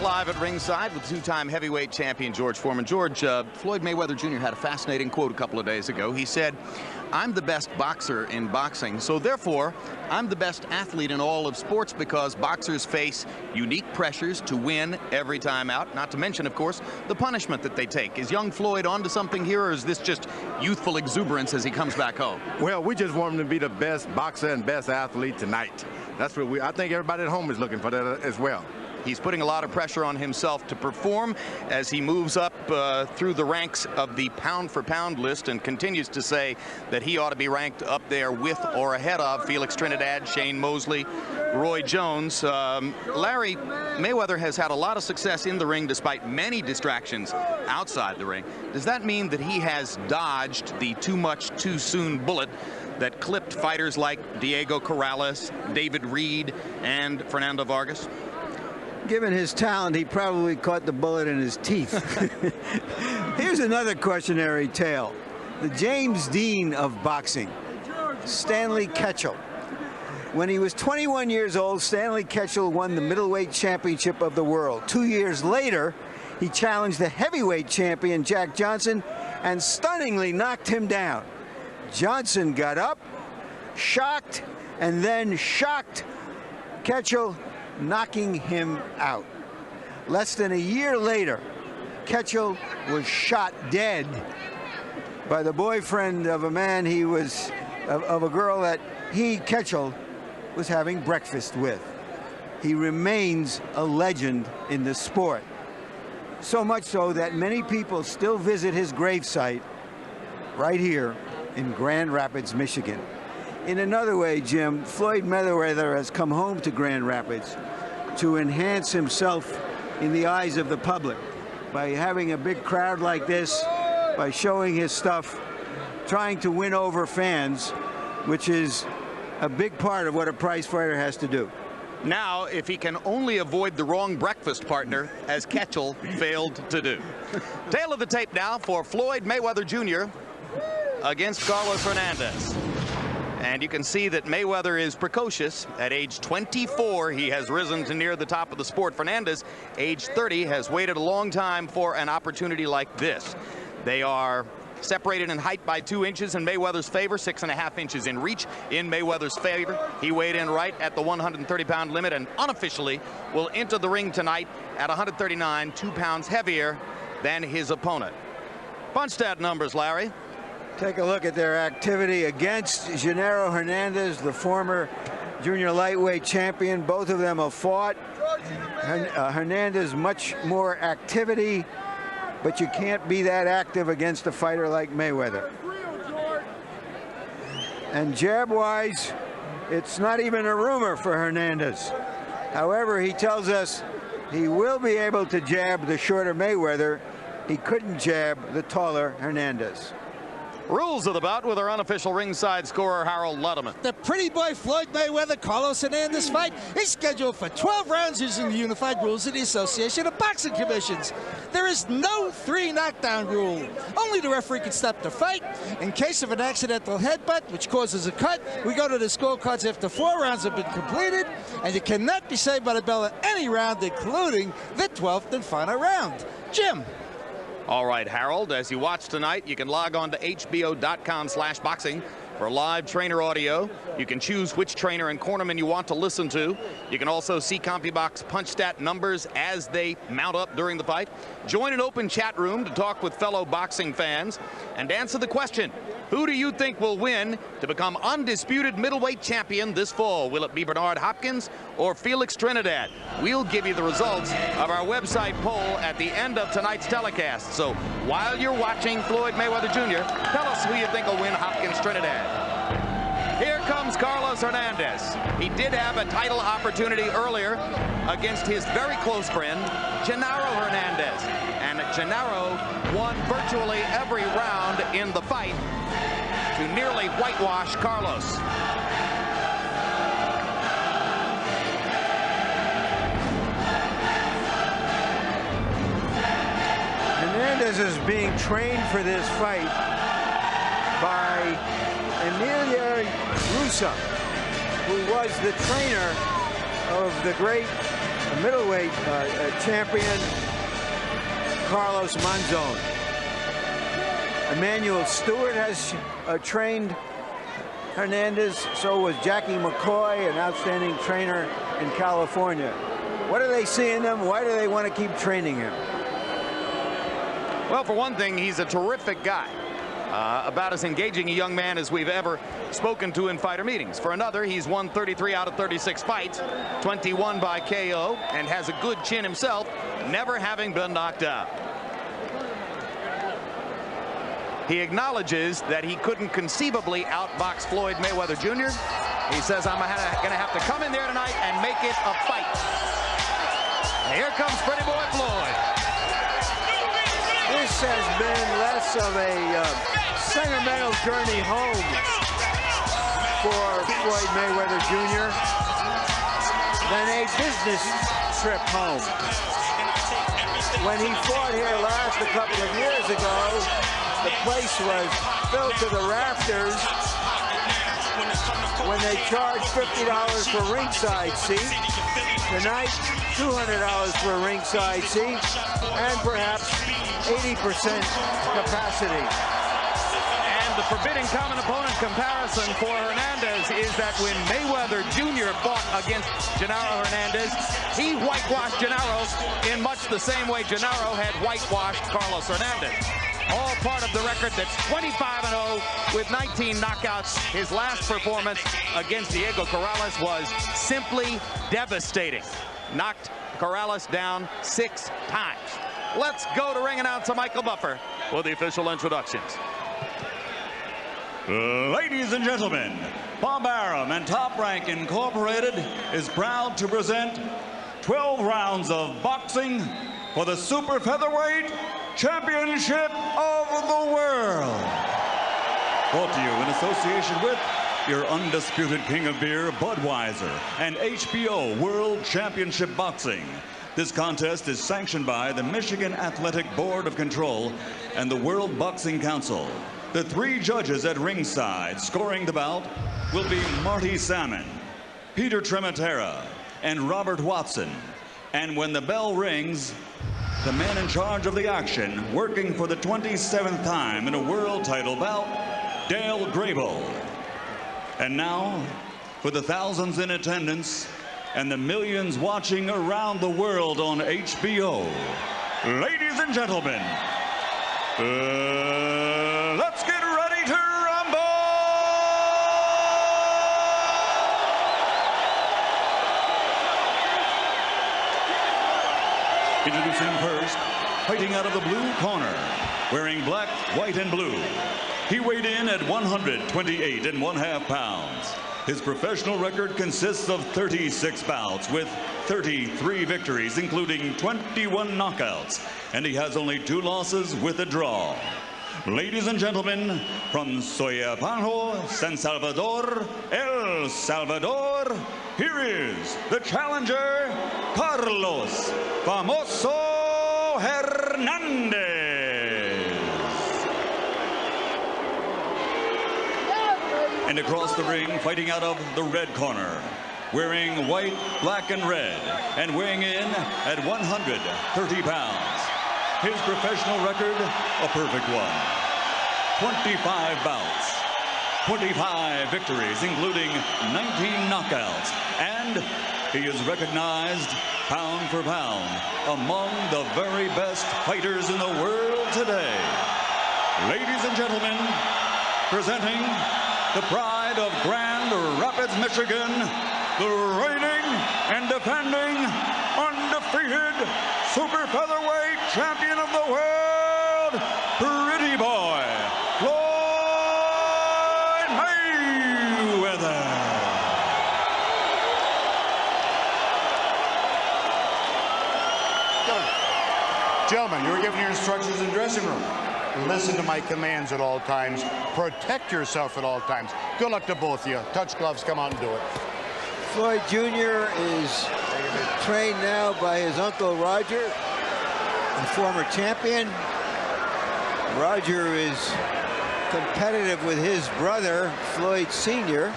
live at ringside with two-time heavyweight champion George Foreman. George, Floyd Mayweather Jr. had a fascinating quote a couple of days ago. He said, "I'm the best boxer in boxing, so therefore I'm the best athlete in all of sports because boxers face unique pressures to win every time out, not to mention, of course, the punishment that they take." Is young Floyd onto something here, or is this just youthful exuberance as he comes back home? Well, we just want him to be the best boxer and best athlete tonight. That's what I think everybody at home is looking for that as well. He's putting a lot of pressure on himself to perform as he moves up through the ranks of the pound-for-pound list and continues to say that he ought to be ranked up there with or ahead of Felix Trinidad, Shane Mosley, Roy Jones. Larry, Mayweather has had a lot of success in the ring despite many distractions outside the ring. Does that mean that he has dodged the too much too soon bullet that clipped fighters like Diego Corrales, David Reed, and Fernando Vargas? Given his talent, he probably caught the bullet in his teeth. Here's another cautionary tale. The James Dean of boxing, Stanley Ketchel. When he was 21 years old, Stanley Ketchel won the middleweight championship of the world. 2 years later, he challenged the heavyweight champion, Jack Johnson, and stunningly knocked him down. Johnson got up, shocked, and then shocked Ketchel, knocking him out. Less than a year later, Ketchel was shot dead by the boyfriend of a man of a girl that Ketchel, was having breakfast with. He remains a legend in the sport. So much so that many people still visit his gravesite right here in Grand Rapids, Michigan. In another way, Jim, Floyd Mayweather has come home to Grand Rapids to enhance himself in the eyes of the public by having a big crowd like this, by showing his stuff, trying to win over fans, which is a big part of what a prize fighter has to do. Now, if he can only avoid the wrong breakfast partner, as Ketchel failed to do. Tail of the tape now for Floyd Mayweather Jr. against Carlos Hernandez. And you can see that Mayweather is precocious. At age 24, he has risen to near the top of the sport. Fernandez, age 30, has waited a long time for an opportunity like this. They are separated in height by 2 inches in Mayweather's favor, 6.5 inches in reach in Mayweather's favor. He weighed in right at the 130-pound limit and unofficially will enter the ring tonight at 139, 2 pounds heavier than his opponent. Punch stat numbers, Larry. Take a look at their activity against Genaro Hernandez, the former junior lightweight champion. Both of them have fought. Hernandez, much more activity, but you can't be that active against a fighter like Mayweather. And jab-wise, it's not even a rumor for Hernandez. However, he tells us he will be able to jab the shorter Mayweather. He couldn't jab the taller Hernandez. Rules of the bout with our unofficial ringside scorer, Harold Ludeman. The pretty boy Floyd Mayweather Carlos Hernandez fight is scheduled for 12 rounds using the unified rules of the Association of Boxing Commissions. There is no 3 knockdown rule. Only the referee can stop the fight. In case of an accidental headbutt, which causes a cut, we go to the scorecards after 4 rounds have been completed, and you cannot be saved by the bell at any round, including the 12th and final round. Jim. All right, Harold, as you watch tonight, you can log on to hbo.com/boxing for live trainer audio. You can choose which trainer and cornerman you want to listen to. You can also see CompuBox punch stat numbers as they mount up during the fight. Join an open chat room to talk with fellow boxing fans and answer the question, who do you think will win to become undisputed middleweight champion this fall? Will it be Bernard Hopkins or Felix Trinidad? We'll give you the results of our website poll at the end of tonight's telecast. So while you're watching Floyd Mayweather Jr., tell us who you think will win Hopkins-Trinidad. Here comes Carlos Hernandez. He did have a title opportunity earlier against his very close friend, Genaro Hernandez. And Genaro won virtually every round in the fight to nearly whitewash Carlos. Hernandez is being trained for this fight by Emilio Russo, who was the trainer of the great middleweight champion, Carlos Monzon. Emmanuel Stewart has trained Hernandez. So was Jackie McCoy, an outstanding trainer in California. What do they see in him? Why do they want to keep training him? Well, for one thing, he's a terrific guy. About as engaging a young man as we've ever spoken to in fighter meetings. For another, he's won 33 out of 36 fights, 21 by KO, and has a good chin himself, never having been knocked out. He acknowledges that he couldn't conceivably outbox Floyd Mayweather Jr. He says, I'm going to have to come in there tonight and make it a fight. And here comes Pretty Boy Floyd. This has been less of a sentimental journey home for Floyd Mayweather Jr. than a business trip home. When he fought here last a couple of years ago, the place was filled to the rafters when they charged $50 for ringside seat. Tonight, $200 for a ringside seat and perhaps 80% capacity. And the forbidden common opponent comparison for Hernandez is that when Mayweather Jr. fought against Genaro Hernandez, he whitewashed Genaro in much the same way Genaro had whitewashed Carlos Hernandez. All part of the record that's 25-0 with 19 knockouts. His last performance against Diego Corrales was simply devastating. Knocked Corrales down 6 times. Let's go to ring announcer Michael Buffer with the official introductions. Ladies and gentlemen, Bob Arum and Top Rank Incorporated is proud to present 12 rounds of boxing for the Super Featherweight Championship of the World. Brought to you in association with your undisputed king of beer, Budweiser, and HBO World Championship Boxing. This contest is sanctioned by the Michigan Athletic Board of Control and the World Boxing Council. The 3 judges at ringside scoring the bout will be Marty Salmon, Peter Trematera, and Robert Watson. And when the bell rings, the man in charge of the action, working for the 27th time in a world title bout, Dale Grable. And now, for the thousands in attendance and the millions watching around the world on HBO, ladies and gentlemen, let's get ready to rumble! Introducing first, fighting out of the blue corner, wearing black, white, and blue. He weighed in at 128 1/2 pounds. His professional record consists of 36 bouts with 33 victories, including 21 knockouts, and he has only 2 losses with a draw. Ladies and gentlemen, from Soyapango, San Salvador, El Salvador, here is the challenger, Carlos Famoso Hernandez. And across the ring, fighting out of the red corner, wearing white, black, and red, and weighing in at 130 pounds. His professional record, a perfect one. 25 bouts, 25 victories, including 19 knockouts, and he is recognized pound for pound among the very best fighters in the world today. Ladies and gentlemen, presenting the pride of Grand Rapids, Michigan, the reigning and defending undefeated Super Featherweight Champion of the World, Pretty Boy, Floyd Mayweather. Gentlemen, you were given your instructions in the dressing room. Listen to my commands at all times. Protect yourself at all times. Good luck to both of you. Touch gloves, come out and do it. Floyd Jr. is trained now by his uncle Roger, a former champion. Roger is competitive with his brother, Floyd Sr.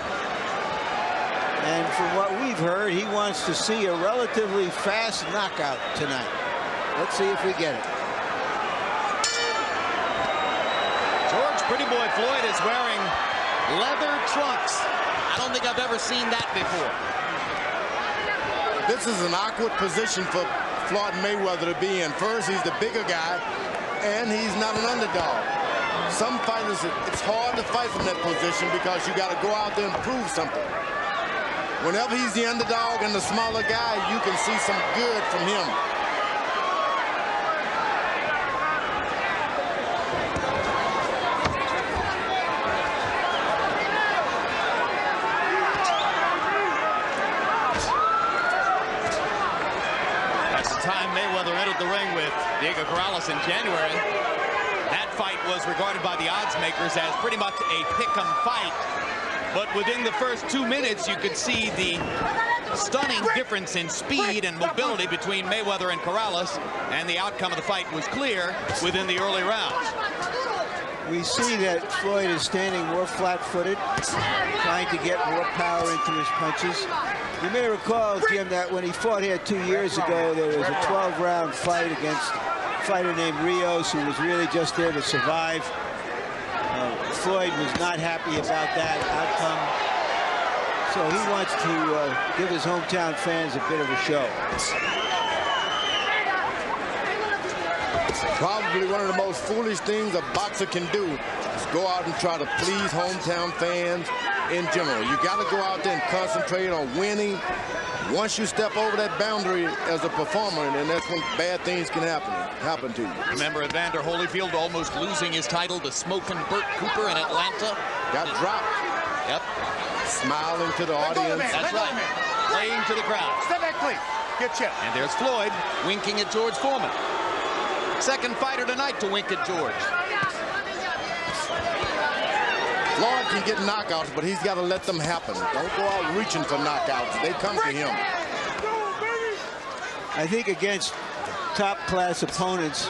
And from what we've heard, he wants to see a relatively fast knockout tonight. Let's see if we get it. George Pretty Boy Floyd is wearing leather trunks. I don't think I've ever seen that before. This is an awkward position for Floyd Mayweather to be in. First, he's the bigger guy, and he's not an underdog. Some fighters, it's hard to fight from that position because you got to go out there and prove something. Whenever he's the underdog and the smaller guy, you can see some good from him. That's the time Mayweather entered the ring with Diego Corrales in January. That fight was regarded by the odds makers as pretty much a pick-em fight. But within the first 2 minutes, you could see the stunning difference in speed and mobility between Mayweather and Corrales, and the outcome of the fight was clear within the early rounds. We see that Floyd is standing more flat-footed, trying to get more power into his punches. You may recall, Jim, that when he fought here 2 years ago, there was a 12-round fight against a fighter named Rios, who was really just there to survive. Floyd was not happy about that outcome, so he wants to give his hometown fans a bit of a show. Probably one of the most foolish things a boxer can do is go out and try to please hometown fans in general. You got to go out there and concentrate on winning. Once you step over that boundary as a performer, and that's when bad things can happen to you. Remember Evander Holyfield almost losing his title to smoking Burt Cooper in Atlanta? Got dropped. Yep. Smiling to the audience. That's right. Playing to the crowd. Step back, please. Get chipped. And there's Floyd winking at George Foreman. Second fighter tonight to wink at George. Floyd can get knockouts, but he's got to let them happen. Don't go out reaching for knockouts. They come to him. I think against top-class opponents,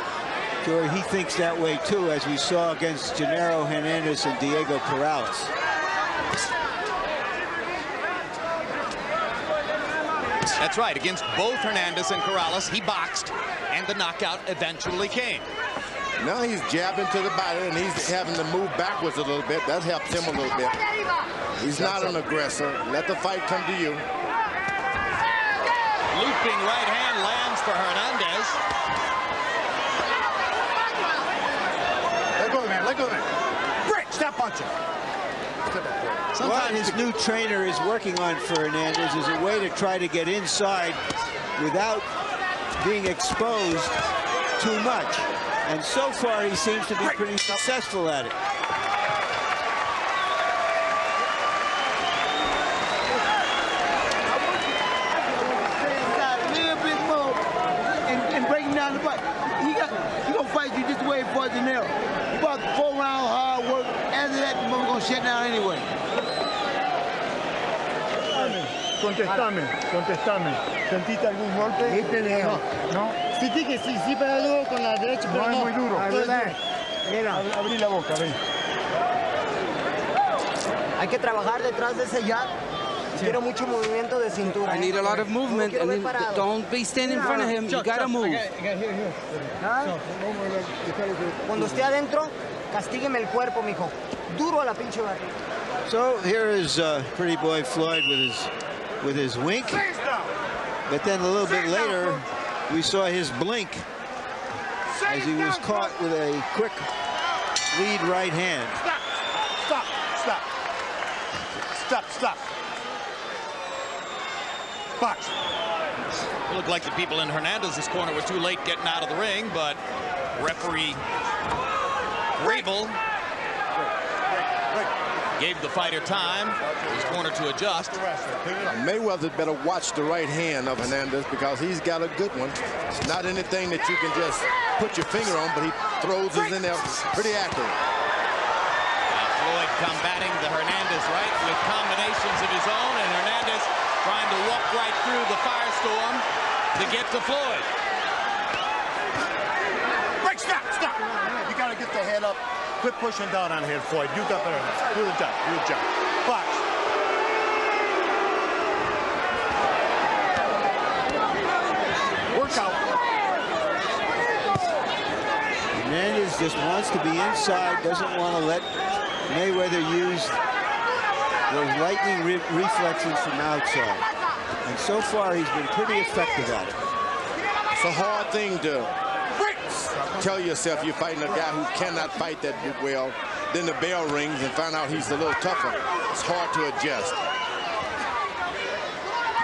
George, he thinks that way too, as we saw against Gennaro Hernandez and Diego Corrales. That's right. Against both Hernandez and Corrales, he boxed, and the knockout eventually came. Now he's jabbing to the body, and he's having to move backwards a little bit. That helps him a little bit. He's not an aggressor. Let the fight come to you. Looping right hand lands for Hernandez. Let go, man. Let go, man. Break. Stop punching. What his new trainer is working on for Hernandez is a way to try to get inside without being exposed too much. And so far, he seems to be pretty successful at it. A little bit more and break him down the fight. He gonna fight you just the way he fought Janelle. He fought 4 rounds hard work. After that, we're gonna shut down anyway. Contestame. ¿Sentiste algún golpe? No. Sentí que sí pega duro con la derecha, pero no. Es muy duro. Abrí la boca, ven. Hay que trabajar detrás de ese jab. Quiero mucho movimiento de cintura. I need a lot of movement, and don't be standing in front of him. You gotta move. Cuando esté adentro, castígueme el cuerpo, mijo. Duro a la pinche barriga. So here is Pretty Boy Floyd with his wink. But then a little bit later, we saw his blink as he was caught with a quick lead right hand. Stop. Box. It looked like the people in Hernandez's corner were too late getting out of the ring, but referee Rabel gave the fighter time for his corner to adjust. Mayweather better watch the right hand of Hernandez because he's got a good one. It's not anything that you can just put your finger on, but he throws it in there pretty accurate. Now Floyd combating the Hernandez right with combinations of his own, and Hernandez trying to walk right through the firestorm to get to Floyd. Break. Stop. You got to get the head up. Quit pushing down on here, Floyd. You got better. Do the job. Box. Hernandez just wants to be inside, doesn't want to let Mayweather use those lightning reflexes from outside. And so far, he's been pretty effective at it. It's a hard thing to tell yourself you're fighting a guy who cannot fight that well. Then the bell rings and find out he's a little tougher. It's hard to adjust.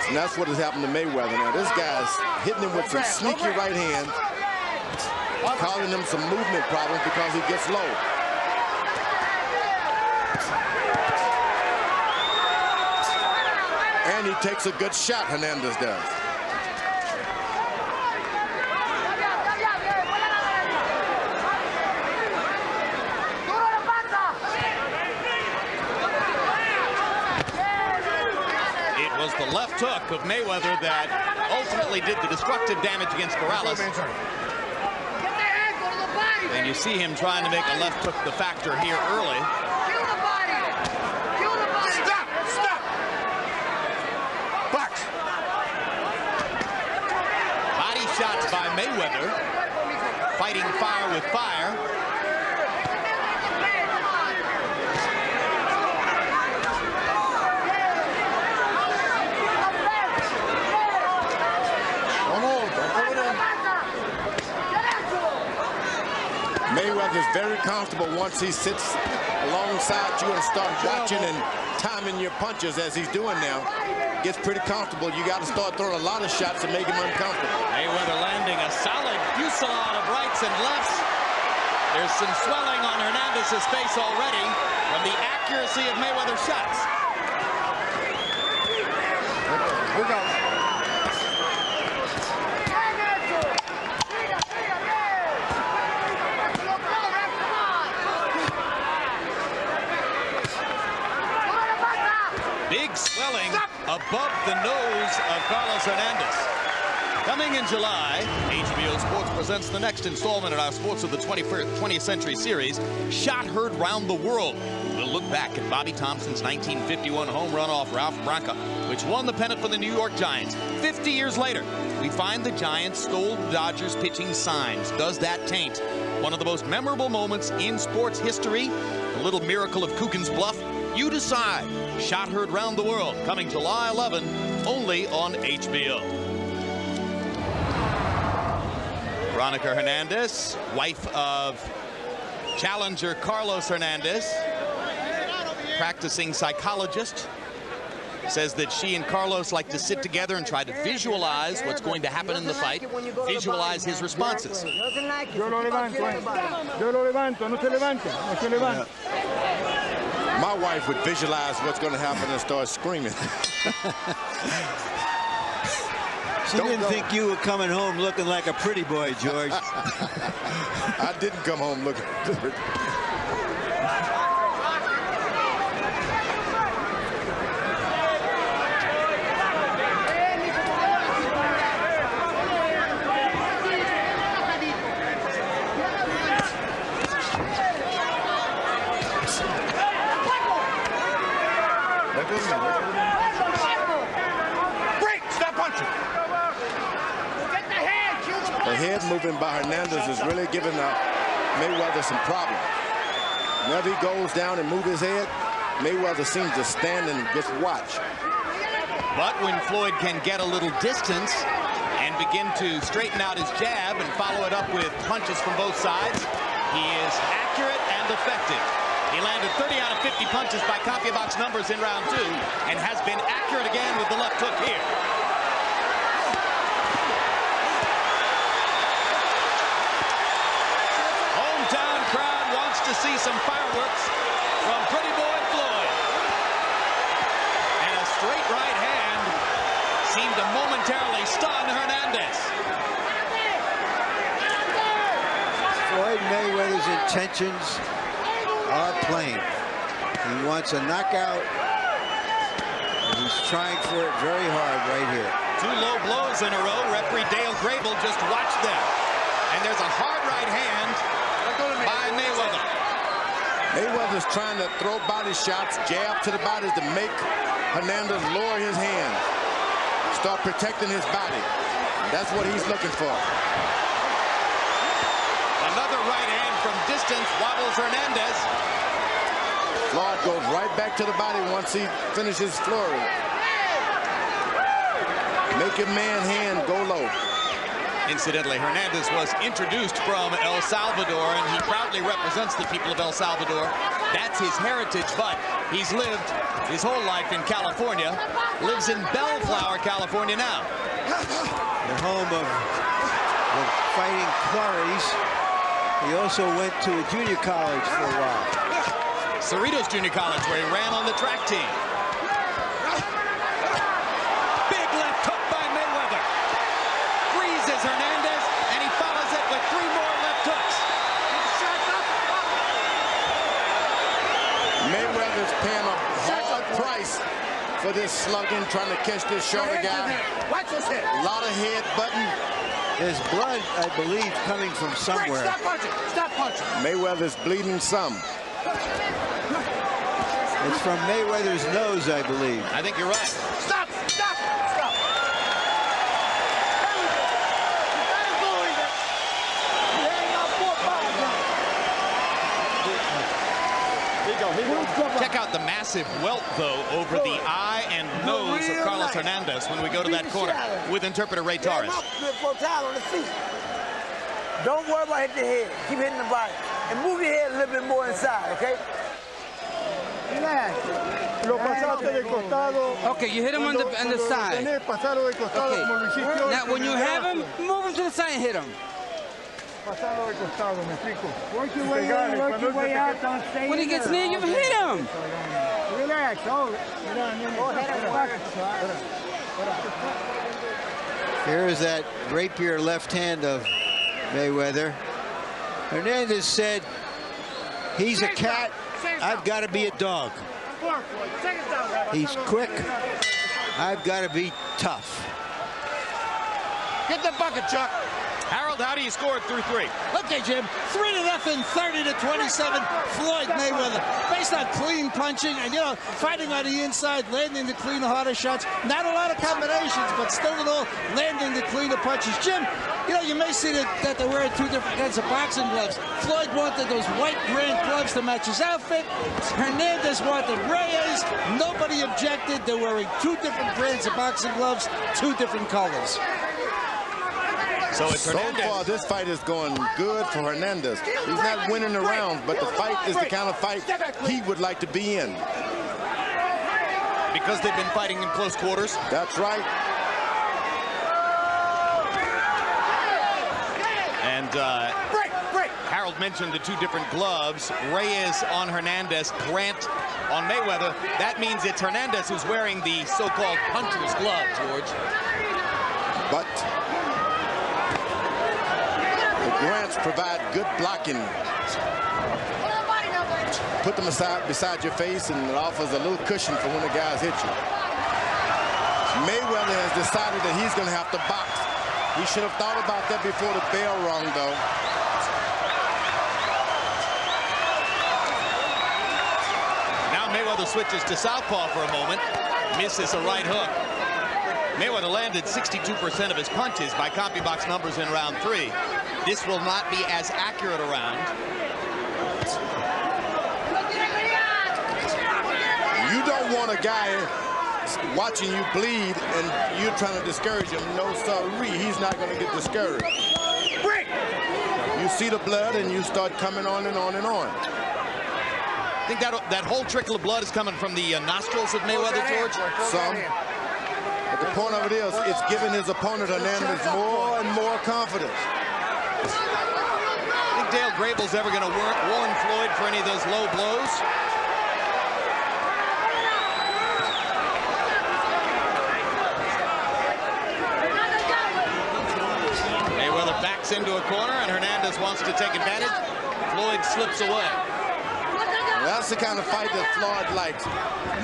And that's what has happened to Mayweather now. This guy's hitting him with some sneaky right hand, causing him some movement problems because he gets low. And he takes a good shot, Hernandez does. It was the left hook of Mayweather that ultimately did the destructive damage against Morales. And you see him trying to make a left hook the factor here early. Shots by Mayweather, fighting fire with fire. Mayweather's very comfortable once he sits alongside you and starts watching and timing your punches as he's doing now. Gets pretty comfortable. You got to start throwing a lot of shots to make him uncomfortable. Mayweather landing a solid fusillade of rights and lefts. There's some swelling on Hernandez's face already from the accuracy of Mayweather's shots. Here we go. Big swelling above the nose of Carlos Hernandez. Coming in July, HBO Sports presents the next installment in our Sports of the 20th Century series, Shot Heard Round the World. We'll look back at Bobby Thompson's 1951 home run off Ralph Branca, which won the pennant for the New York Giants. 50 years later, we find the Giants stole the Dodgers pitching signs. Does that taint one of the most memorable moments in sports history? The little miracle of Coogan's Bluff? You decide. Shot Heard Round the World, coming July 11, only on HBO. Veronica Hernandez, wife of challenger Carlos Hernandez, practicing psychologist, says that she and Carlos like to sit together and try to visualize what's going to happen in the fight, visualize his responses. Yo lo levanto, no se levante, no se levante. My wife would visualize what's going to happen and start screaming. She didn't think you were coming home looking like a pretty boy, George. I didn't come home looking pretty. The head moving by Hernandez is really giving Mayweather some problems. Whenever he goes down and moves his head, Mayweather seems to stand and just watch. But when Floyd can get a little distance and begin to straighten out his jab and follow it up with punches from both sides, he is accurate and effective. He landed 30 out of 50 punches by copy-box numbers in round 2 and has been accurate again with the left hook here. Hometown crowd wants to see some fireworks from Pretty Boy Floyd. And a straight right hand seemed to momentarily stun Hernandez. Floyd Mayweather's intentions are plain. He wants a knockout. He's trying for it very hard right here. 2 low blows in a row. Referee Dale Grable just watched them. And there's a hard right hand by Mayweather. Mayweather's trying to throw body shots, jab to the body to make Hernandez lower his hands. Start protecting his body. That's what he's looking for. Another right hand from distance wobbles Hernandez. Floyd goes right back to the body once he finishes flurry. Make your man hand go low. Incidentally, Hernandez was introduced from El Salvador, and he proudly represents the people of El Salvador. That's his heritage, but he's lived his whole life in California, lives in Bellflower, California now. The home of the Fighting Quarries. He also went to a junior college for a while. Cerritos Junior College, where he ran on the track team. Big left hook by Mayweather. Freezes Hernandez, and he follows it with 3 more left hooks. Mayweather's paying a hard price for this slugging, trying to catch this shorter guy. Watch his head. A lot of head button. There's blood, I believe, coming from somewhere. Stop punching. Stop punching. Mayweather's bleeding some. It's from Mayweather's nose, I believe. I think you're right. Stop. Stop. Stop. Check out the massive welt, though, over the eye and nose of Carlos Hernandez when we go to that corner with interpreter Ray Torres. Don't worry about hitting the head. Keep hitting the body. And move your head a little bit more inside, okay? Okay, you hit him on the side. Okay. Now, when you have him, move him to the side and hit him. When he gets near you, hit him. Here is that rapier left hand of Mayweather. Hernandez said, he's a cat, I've got to be a dog. He's quick, I've got to be tough. Get the bucket, Chuck. Harold, how do you score it through 3? Okay, Jim, 3-0, 30-27, Floyd Mayweather. Based on clean punching and, fighting on the inside, landing the cleaner, harder shots. Not a lot of combinations, but still in all, landing the cleaner punches. Jim, you may see that they're wearing 2 different kinds of boxing gloves. Floyd wanted those white grand gloves to match his outfit. Hernandez wanted Reyes. Nobody objected. They're wearing 2 different brands of boxing gloves, 2 different colors. So far, this fight is going good for Hernandez. He's not winning the rounds, but the fight is the kind of fight he would like to be in. Because they've been fighting in close quarters? That's right. And Harold mentioned the 2 different gloves. Reyes on Hernandez, Grant on Mayweather. That means it's Hernandez who's wearing the so-called puncher's glove, George. But Grants provide good blocking. Put them beside your face, and it offers a little cushion for when the guys hit you. Mayweather has decided that he's going to have to box. He should have thought about that before the bell rung, though. Now Mayweather switches to southpaw for a moment, misses a right hook. Mayweather landed 62% of his punches by CompuBox numbers in round 3. This will not be as accurate a round. You don't want a guy watching you bleed and you're trying to discourage him. No, sorry, he's not going to get discouraged. You see the blood and you start coming on and on and on. I think that whole trickle of blood is coming from the nostrils of Mayweather, George. Some. But the point of it is, it's giving his opponent Hernandez more and more confidence. Think Dale Grable's ever going to warn Floyd for any of those low blows? Mayweather backs into a corner, and Hernandez wants to take advantage. Floyd slips away. That's the kind of fight that Floyd likes.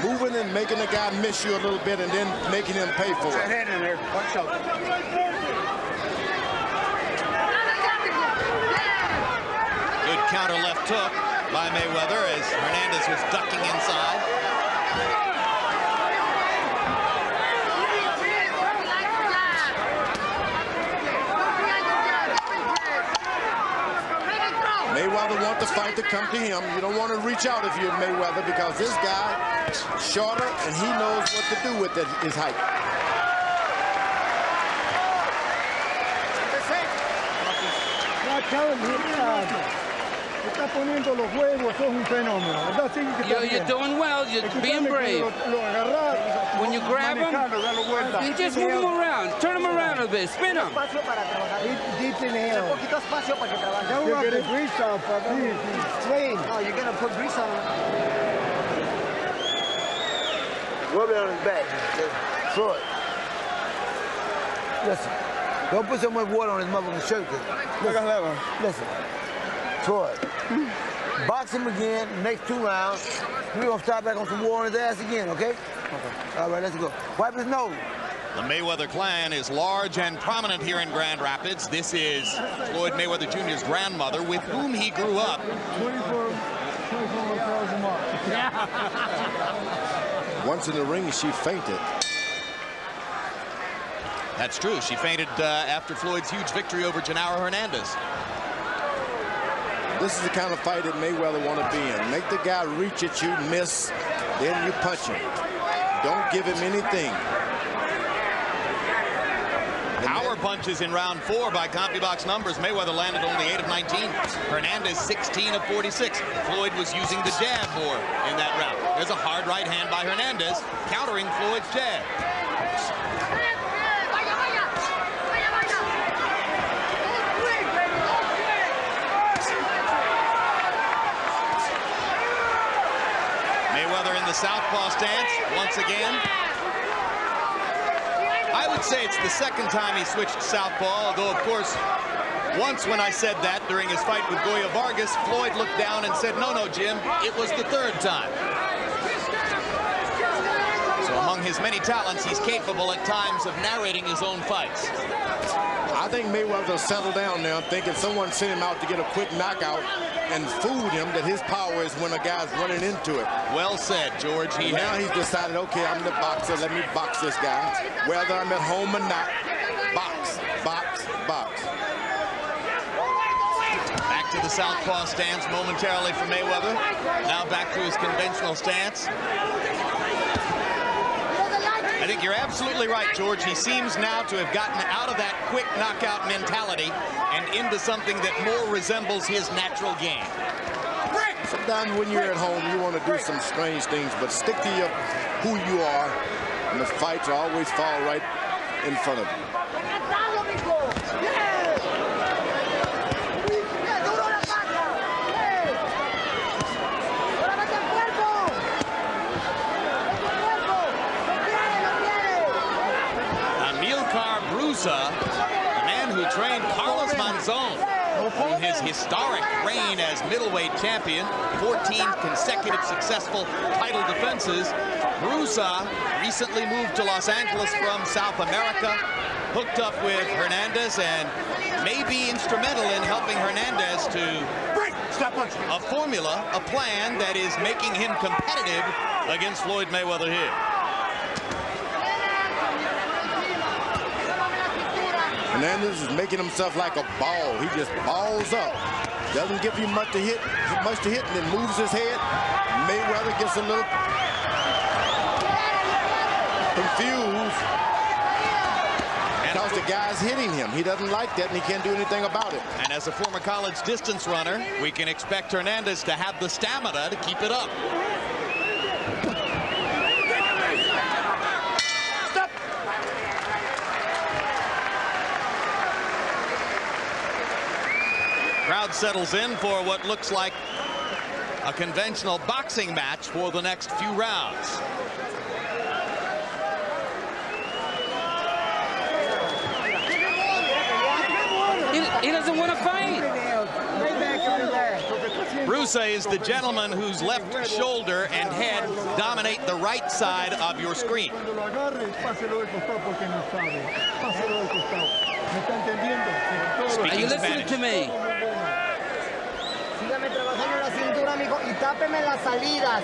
Moving and making the guy miss you a little bit and then making him pay for it. Hand in there. Watch out. Good counter left hook by Mayweather as Hernandez was ducking inside. want the fight to come to him. You don't want to reach out if you're Mayweather, because this guy shorter and he knows what to do with his height. Está poniendo los huevos, sos un fenómeno, ¿verdad? Sí, You're doing well. You're being brave. When you grab him, you just move him around. Turn him around a bit. Spin him. Deep inhale. Un poquito espacio para que trabaje. Don't rub the grease off of him. Strain. Oh, you're gonna put grease on him. Rub it on his back. Throw it. Listen. Don't put so much water on his motherfucking shirt. Listen. Throw it. Box him again, next 2 rounds. We're going to start back on some war on his ass again, okay? Okay. All right, let's go. Wipe his nose. The Mayweather clan is large and prominent here in Grand Rapids. This is Floyd Mayweather Jr.'s grandmother, with whom he grew up. 24,000 miles. Once in the ring, she fainted. That's true. She fainted after Floyd's huge victory over Genaro Hernandez. This is the kind of fight that Mayweather want to be in. Make the guy reach at you, miss, then you punch him. Don't give him anything. Power punches in round 4 by CompuBox numbers. Mayweather landed only 8 of 19. Hernandez 16 of 46. Floyd was using the jab more in that round. There's a hard right hand by Hernandez, countering Floyd's jab. Mayweather in the southpaw stance once again. I would say it's the second time he switched southpaw, although, of course, once when I said that during his fight with Goya Vargas, Floyd looked down and said, no, Jim, it was the 3rd time. So among his many talents, he's capable at times of narrating his own fights. I think Mayweather settled down now, thinking someone sent him out to get a quick knockout and fooled him that his power is when a guy's running into it. Well said, George. Now he's decided, okay, I'm the boxer. Let me box this guy. Whether I'm at home or not, box, box, box. Back to the southpaw stance momentarily for Mayweather. Now back to his conventional stance. I think you're absolutely right, George. He seems now to have gotten out of that quick knockout mentality and into something that more resembles his natural game. Sometimes when you're at home, you want to do some strange things, but stick to who you are, and the fights will always fall right in front of you. The man who trained Carlos Monzon on his historic reign as middleweight champion, 14 consecutive successful title defenses. Brusa recently moved to Los Angeles from South America, hooked up with Hernandez, and may be instrumental in helping Hernandez to a formula, a plan that is making him competitive against Floyd Mayweather here. Hernandez is making himself like a ball. He just balls up. Doesn't give you much to hit, and then moves his head. Mayweather gets a little confused because the guy's hitting him. He doesn't like that, and he can't do anything about it. And as a former college distance runner, we can expect Hernandez to have the stamina to keep it up. Crowd settles in for what looks like a conventional boxing match for the next few rounds. He doesn't want to fight. Brusa is the gentleman whose left shoulder and head dominate the right side of your screen. Are you listening to me?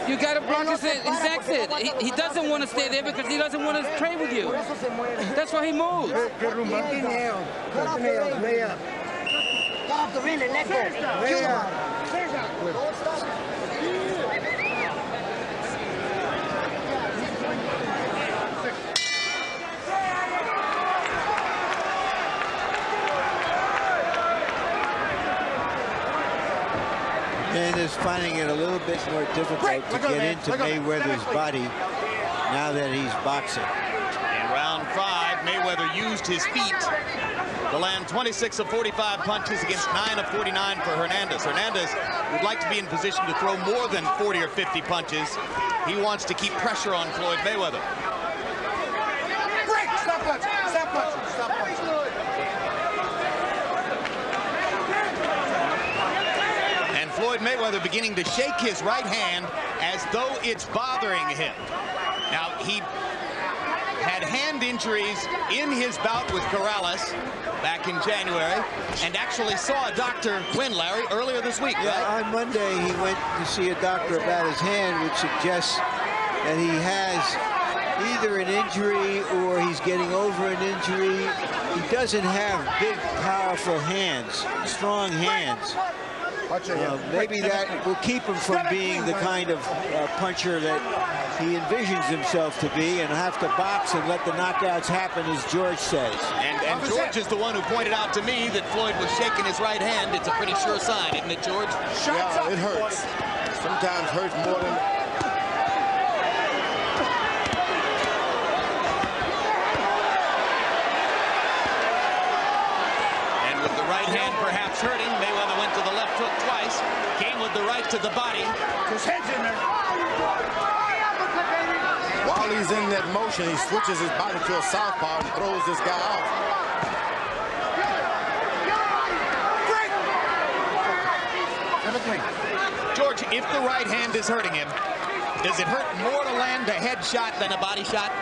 You got to block his exit. He doesn't want to stay there because he doesn't want to trade with you. That's why he moves. And is finding it a little bit more difficult to get into Mayweather's body now that he's boxing. In round 5, Mayweather used his feet to land 26 of 45 punches against 9 of 49 for Hernandez. Hernandez would like to be in position to throw more than 40 or 50 punches. He wants to keep pressure on Floyd Mayweather. Break! Stop punching! Stop punching! Stop punching! And Floyd Mayweather beginning to shake his right hand as though it's bothering him. Now, he had hand injuries in his bout with Corrales back in January and actually saw a doctor, when, Larry, earlier this week, right? On Monday, he went to see a doctor about his hand, which suggests that he has either an injury or he's getting over an injury. He doesn't have big, powerful hands, strong hands. Maybe that will keep him from being the kind of puncher that he envisions himself to be, and have to box and let the knockouts happen, as George says. And George is the one who pointed out to me that Floyd was shaking his right hand. It's a pretty sure sign, isn't it, George? Yeah, it hurts. Sometimes hurts more than... And with the right hand perhaps hurting, Mayweather went to the left hook twice, came with the right to the body. His head's in there. While he's in that motion, he switches his body to a southpaw and throws this guy off. George, if the right hand is hurting him, does it hurt more to land a head shot than a body shot?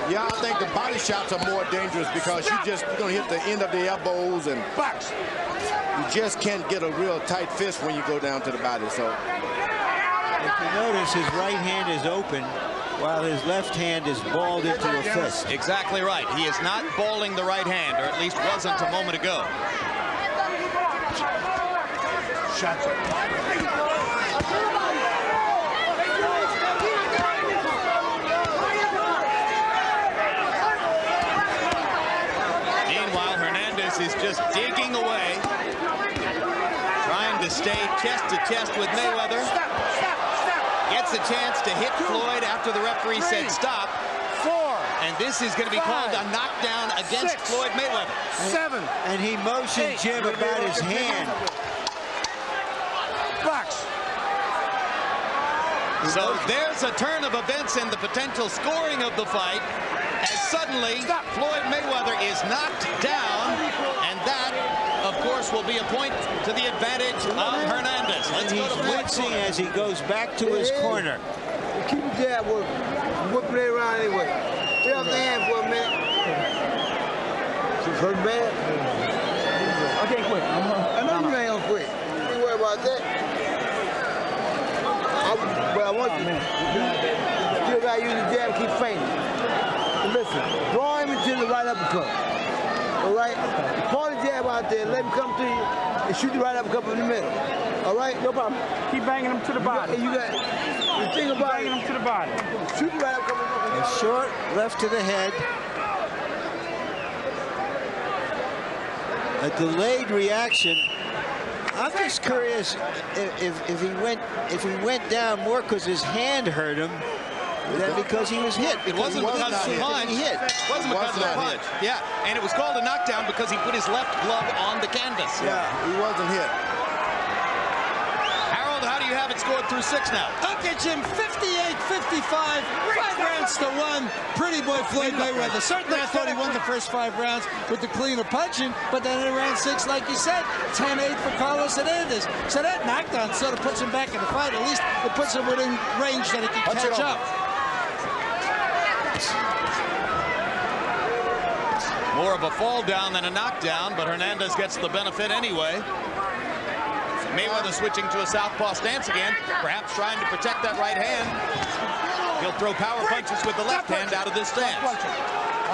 Yeah, I think the body shots are more dangerous because you're going to hit the end of the elbows and box. You just can't get a real tight fist when you go down to the body. So if you notice, his right hand is open while his left hand is balled into a fist. Exactly right. He is not balling the right hand, or at least wasn't a moment ago. Shots. Meanwhile, Hernandez is just digging away, trying to stay chest to chest with Mayweather. Gets a chance to hit Floyd after the referee said stop. 4. And this is going to be called a knockdown against Floyd Mayweather. 7. And he motioned Jim about his hand. Box. So there's a turn of events in the potential scoring of the fight, as suddenly Floyd Mayweather is knocked down, and that, of course, will be a point to the advantage of Hernandez. Let's go to wincing as he goes back to his corner. Keep the jab working. Whip it around anyway. Get off the hand for a minute. It's hurt bad. Okay, quick. I know you ain't gonna quit. Don't worry about that. But I want you. Still gotta use the jab, keep fainting. So listen, draw him into the right uppercut. All right? Pull the jab out there, let him come to you, and shoot the right uppercut in the middle. All right? No problem. Keep banging him to the body. You got the thing about banging him to the body. Shoot the right uppercut. A short left to the head. A delayed reaction. I'm just curious if he went down more because his hand hurt him than because he was hit. It wasn't because of the punch. It wasn't because of the punch. Yeah, and it was called a knockdown because he put his left glove on the canvas. Yeah, he wasn't hit. Harold, how do you have it scored through 6 now? Okay, Jim, 58-55, 5 rounds to 1. Pretty boy Floyd Mayweather. Certainly I thought he won the first 5 rounds with the cleaner punching, but then in round 6, like you said, 10-8 for Carlos Hernandez. So that knockdown sort of puts him back in the fight. At least it puts him within range that he can catch up. More of a fall down than a knockdown, but Hernandez gets the benefit anyway. Mayweather switching to a southpaw stance again, perhaps trying to protect that right hand. He'll throw power punches with the left hand out of this stance.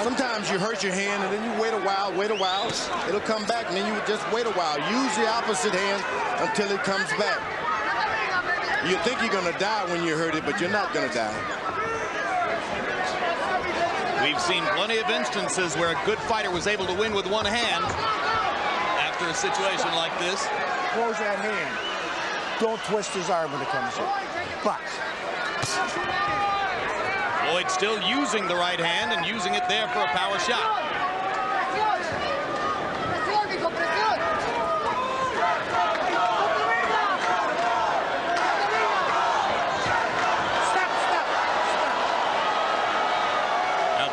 Sometimes you hurt your hand and then you wait a while. It'll come back and then you just wait a while. Use the opposite hand until it comes back. You think you're going to die when you hurt it, but you're not going to die. We've seen plenty of instances where a good fighter was able to win with one hand after a situation like this. Close that hand. Don't twist his arm when it comes in. Box. Floyd still using the right hand and using it there for a power shot.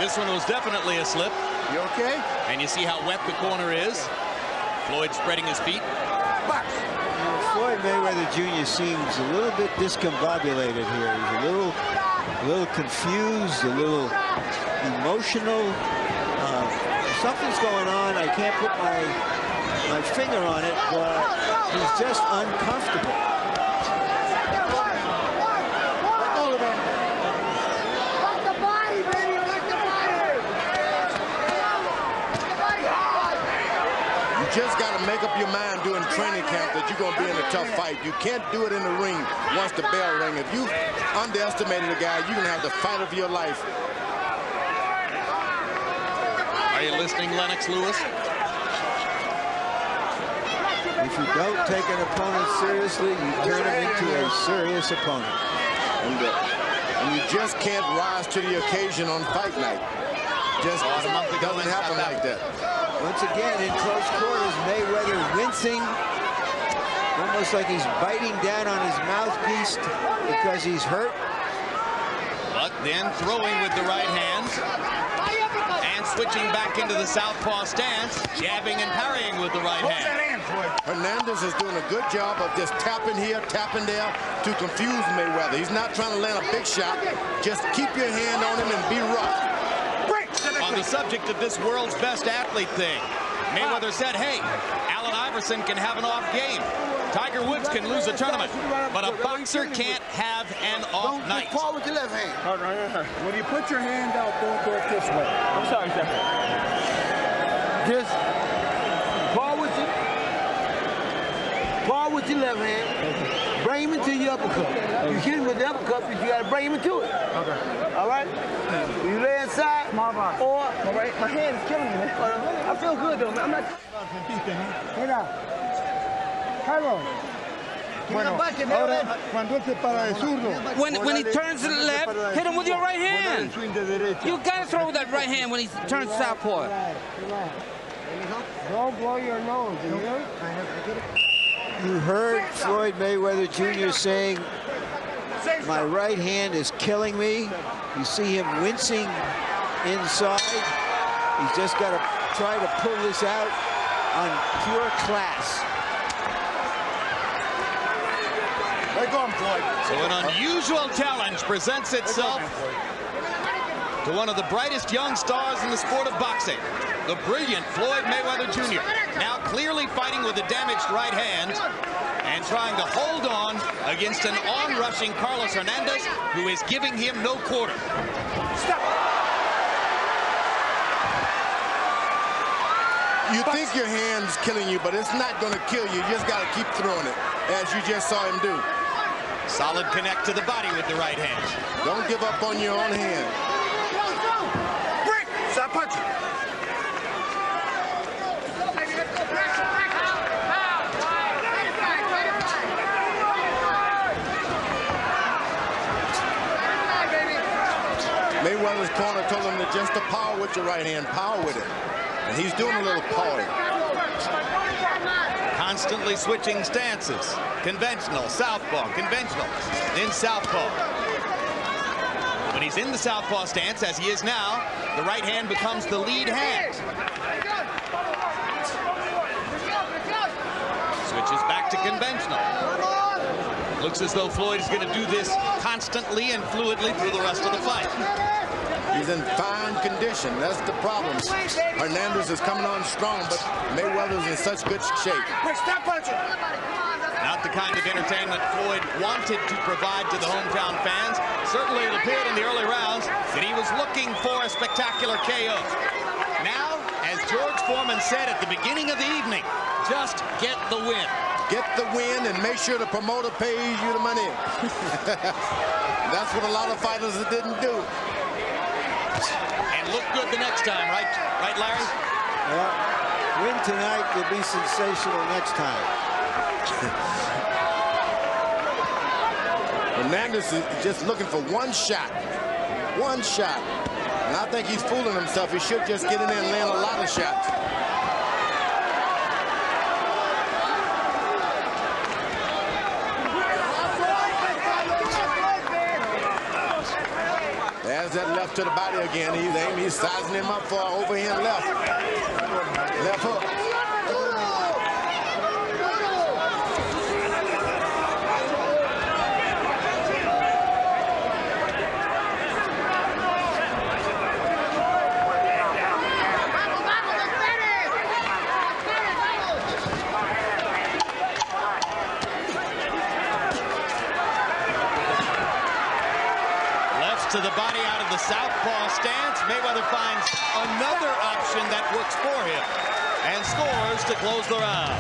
This one was definitely a slip. You okay? And you see how wet the corner is. Floyd spreading his feet. Box. Floyd Mayweather Jr. seems a little bit discombobulated here. He's a little confused, a little emotional. Something's going on. I can't put my finger on it, but he's just uncomfortable. Just got to make up your mind during training camp that you're going to be in a tough fight. You can't do it in the ring once the bell rings. If you underestimated a guy, you're going to have the fight of your life. Are you listening, Lennox Lewis? If you don't take an opponent seriously, you turn him into a serious opponent. And you just can't rise to the occasion on fight night. Just doesn't happen like that. Once again, in close quarters, Mayweather wincing, almost like he's biting down on his mouthpiece because he's hurt. But then throwing with the right hand and switching back into the southpaw stance, jabbing and parrying with the right hand. Hernandez is doing a good job of just tapping here, tapping there to confuse Mayweather. He's not trying to land a big shot. Just keep your hand on him and be rough. On the subject of this world's best athlete thing, Mayweather said, hey, Allen Iverson can have an off game. Tiger Woods can lose a tournament, but a boxer can't have an off night. Don't fall with your left hand. When you put your hand out, don't do it this way. I'm sorry, sir. Just fall with your left hand. Okay. Bring him into your uppercut. Okay. You hit him with the uppercut, but you got to bring him into it. Okay. All right? You lay inside, or my hand is killing me, man. I feel good, though, man. I'm not... Mira. Hello. When he turns to the left, hit him with your right hand. You got to throw with that right hand when he turns southpaw. Don't blow your nose, you hear? You heard Floyd Mayweather Jr. saying, my right hand is killing me. You see him wincing inside. He's just got to try to pull this out on pure class. So an unusual challenge presents itself to one of the brightest young stars in the sport of boxing, the brilliant Floyd Mayweather Jr., now clearly fighting with a damaged right hand and trying to hold on against an on-rushing Carlos Hernandez, who is giving him no quarter. Stop. You think your hand's killing you, but it's not going to kill you. You just got to keep throwing it, as you just saw him do. Solid connect to the body with the right hand. Don't give up on your own hand. Break! Stop punching. Mayweather's corner told him to just to power with your right hand, power with it. And he's doing a little powering. Constantly switching stances. Conventional, southpaw, conventional, then southpaw. When he's in the southpaw stance, as he is now, the right hand becomes the lead hand. Switches back to conventional. Looks as though Floyd is going to do this constantly and fluidly through the rest of the fight. He's in fine condition. That's the problem. Hernandez is coming on strong, but Mayweather's in such good shape. Stop punching. Not the kind of entertainment Floyd wanted to provide to the hometown fans. Certainly it appeared in the early rounds that he was looking for a spectacular KO. Now, as George Foreman said at the beginning of the evening, just get the win. get the win and make sure the promoter pays you the money. That's what a lot of fighters didn't do. And look good the next time, right? Right, Larry? Yeah. Win tonight will be sensational next time. Hernandez is just looking for one shot. One shot. And I think he's fooling himself. He should just get in there and land a lot of shots. There's that left to the body again. He's sizing him up for overhand left. Left hook. To the body out of the southpaw stance. Mayweather finds another option that works for him and scores to close the round.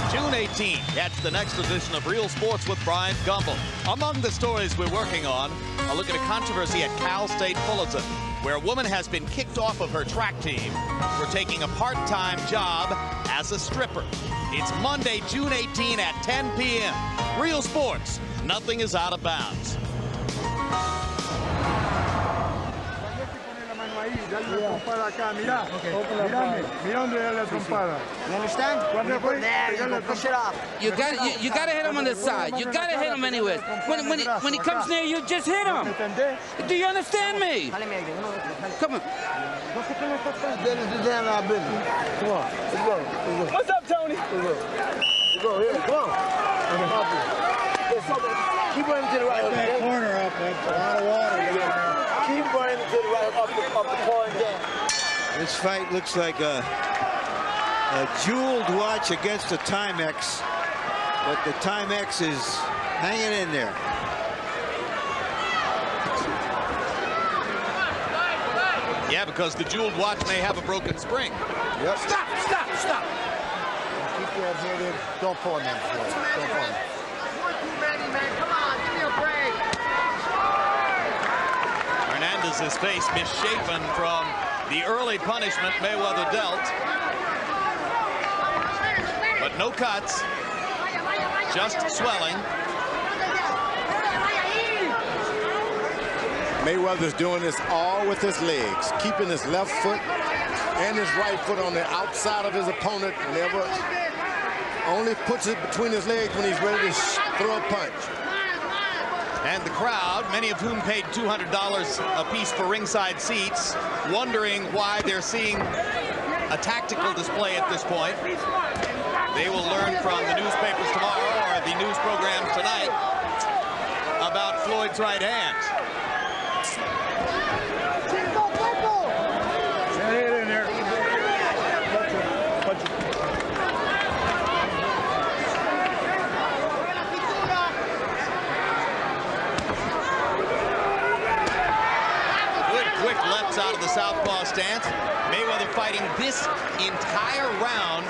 June 18th, catch the next edition of Real Sports with Brian Gumbel. Among the stories we're working on, a look at a controversy at Cal State Fullerton, where a woman has been kicked off of her track team for taking a part-time job as a stripper. It's Monday, June 18 at 10 p.m. Real Sports, nothing is out of bounds. Dale la trompada acá, mira. Mira donde dale la trompada. You understand? There you go. Push it off. You got to hit him on the side. You got to hit him anyway. When he comes near you, just hit him. Do you understand me? Come on. Come on. Let's go. What's up, Tony? Let's go. Here, come on. Keep running to the right. That corner up. That's a lot of water down there. Keep running to the right, up the corner down. This fight looks like a jeweled watch against a Timex, but the Timex is hanging in there. Yeah, because the jeweled watch may have a broken spring. Yep. Stop. Keep your head in. Don't pull him in. Don't pull him. You're too many, man. Come on, give me a break. Hernandez's face misshapen from the early punishment Mayweather dealt. But no cuts, just swelling. Mayweather's doing this all with his legs, keeping his left foot and his right foot on the outside of his opponent. Never only puts it between his legs when he's ready to throw a punch. And the crowd, many of whom paid $200 a piece for ringside seats, wondering why they're seeing a tactical display at this point. They will learn from the newspapers tomorrow or the news programs tonight about Floyd's right hand. Get in there. Punch it. Quick lefts out of the southpaw stance. Mayweather fighting this entire round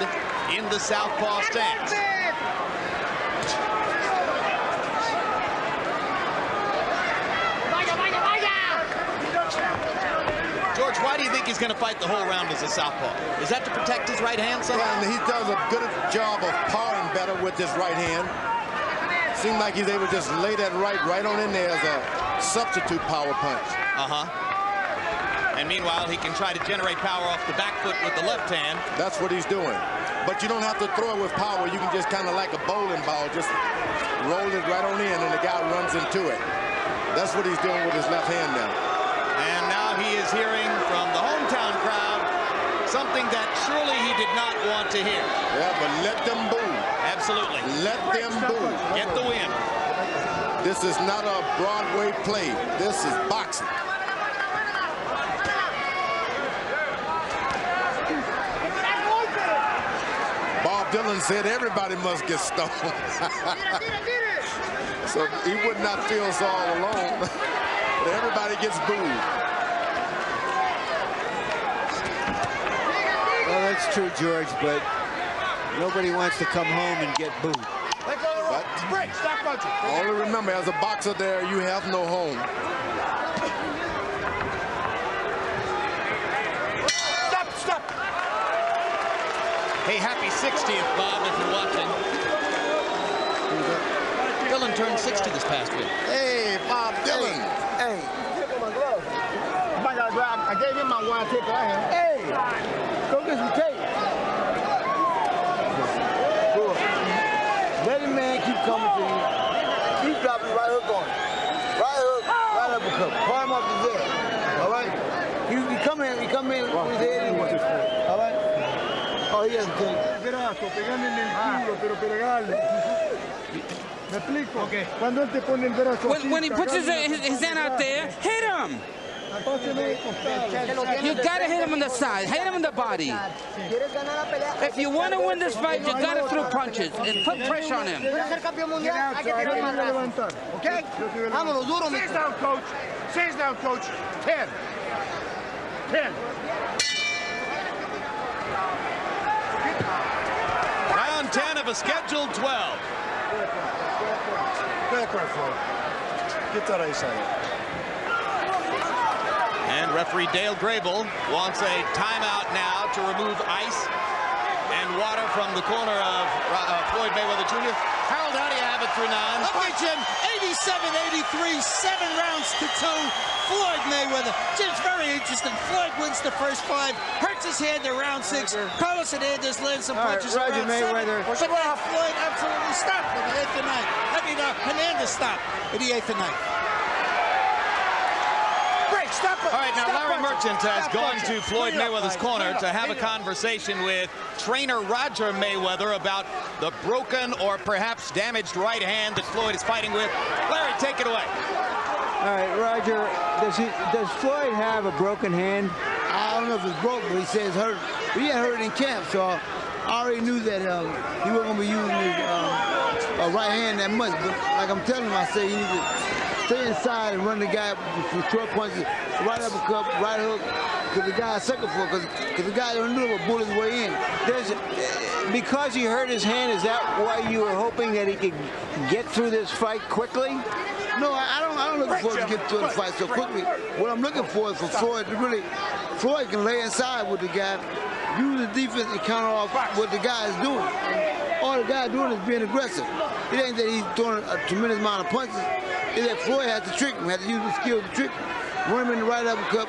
in the southpaw stance. George, why do you think he's going to fight the whole round as a southpaw? Is that to protect his right hand somehow? Yeah, and he does a good job of powering better with his right hand. Seems like he's able to just lay that right on in there as a substitute power punch. And meanwhile, he can try to generate power off the back foot with the left hand. That's what he's doing. But you don't have to throw it with power. You can just kind of like a bowling ball, just roll it right on in and the guy runs into it. That's what he's doing with his left hand now. And now he is hearing from the hometown crowd something that surely he did not want to hear. Yeah, but let them boo. Absolutely. Let them boo. Get the win. This is not a Broadway play. This is boxing. Dylan said everybody must get stoned. So he would not feel so all alone. But everybody gets booed. Well, that's true, George, but Nobody wants to come home and get booed. Break, stop punching. Only remember, as a boxer there, you have no home. Stop. Hey, happy 60th, Bob, if you're watching. Dylan turned 60 this past week. Hey, Bob Dylan. Hey. I gave him my wine ticket. Hey, go get some tape. Good. Let the man keep coming to you. Keep dropping right hook on him. Right hook, right uppercut. Palm him up his head. All right? You come in with his head anyway. All right? Oh, he hasn't taken. Pegarle en el culo, pero pegarle. ¿Me explico? Okay. Cuando él te pone el brazo así, When he puts his hand out there, hit him. You gotta hit him on the side, hit him in the body. If you want to win this fight, you gotta throw punches and put pressure on him. Okay? Vámonos, duro, 6 down, coach. 6 down, coach. 10. 10. Round 10 of a scheduled 12. Get that ice on it. And referee Dale Grable wants a timeout now to remove ice and water from the corner of Floyd Mayweather Jr. Harold, how do you have it through 9? Okay, Jim, 87-83, 7 rounds to 2. Floyd Mayweather. Jim's very interesting. Floyd wins the first 5, hurts his hand in round 6. Carlos Hernandez lands some punches in round Mayweather. 7. But then Floyd absolutely stopped in the 8th and 9th. Hernandez stopped in the 8th and 9th. All right, now Larry Merchant has gone to Floyd Mayweather's corner to have a conversation with trainer Roger Mayweather about the broken or perhaps damaged right hand that Floyd is fighting with. Larry, take it away. All right, Roger, does Floyd have a broken hand? I don't know if it's broke, but he says hurt. But he had hurt in camp, so I already knew that he wasn't going to be using his right hand that much. But like I'm telling him, I say he needs to stay inside and run the guy with 12 punches, right uppercut, right hook, because the guy's sucker for it, because the guy don't know what bullet his way in. Because he hurt his hand, is that why you were hoping that he could get through this fight quickly? No, I don't look forward to get through the fight so quickly. What I'm looking for is for Floyd to really, Floyd can lay inside with the guy, use the defense and counter off what the guy is doing. All the guy is doing is being aggressive. It ain't that he's throwing a tremendous amount of punches. It's that Floyd has to trick him, has to use the skill to trick him. Run him in the right uppercut,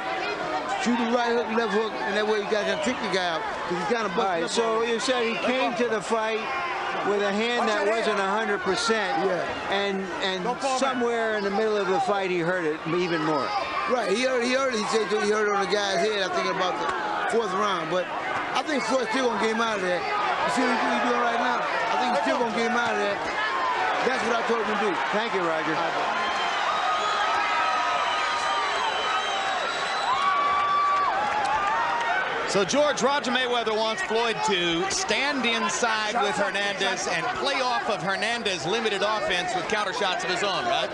shoot the right hook, left hook, and that way you got to trick the guy out. Because he's kind of busted up. So you said he came to the fight with a hand that wasn't 100%, and somewhere in the middle of the fight he hurt it even more. Right, he hurt it. He said he hurt it on the guy's head, I think about the 4th round. But I think Floyd's still going to get him out of there. You see what he's doing right now? I think he's still going to get him out of there. That's what I told him to do. Thank you, Roger. So, George, Roger Mayweather wants Floyd to stand inside with Hernandez and play off of Hernandez's limited offense with counter shots of his own, right?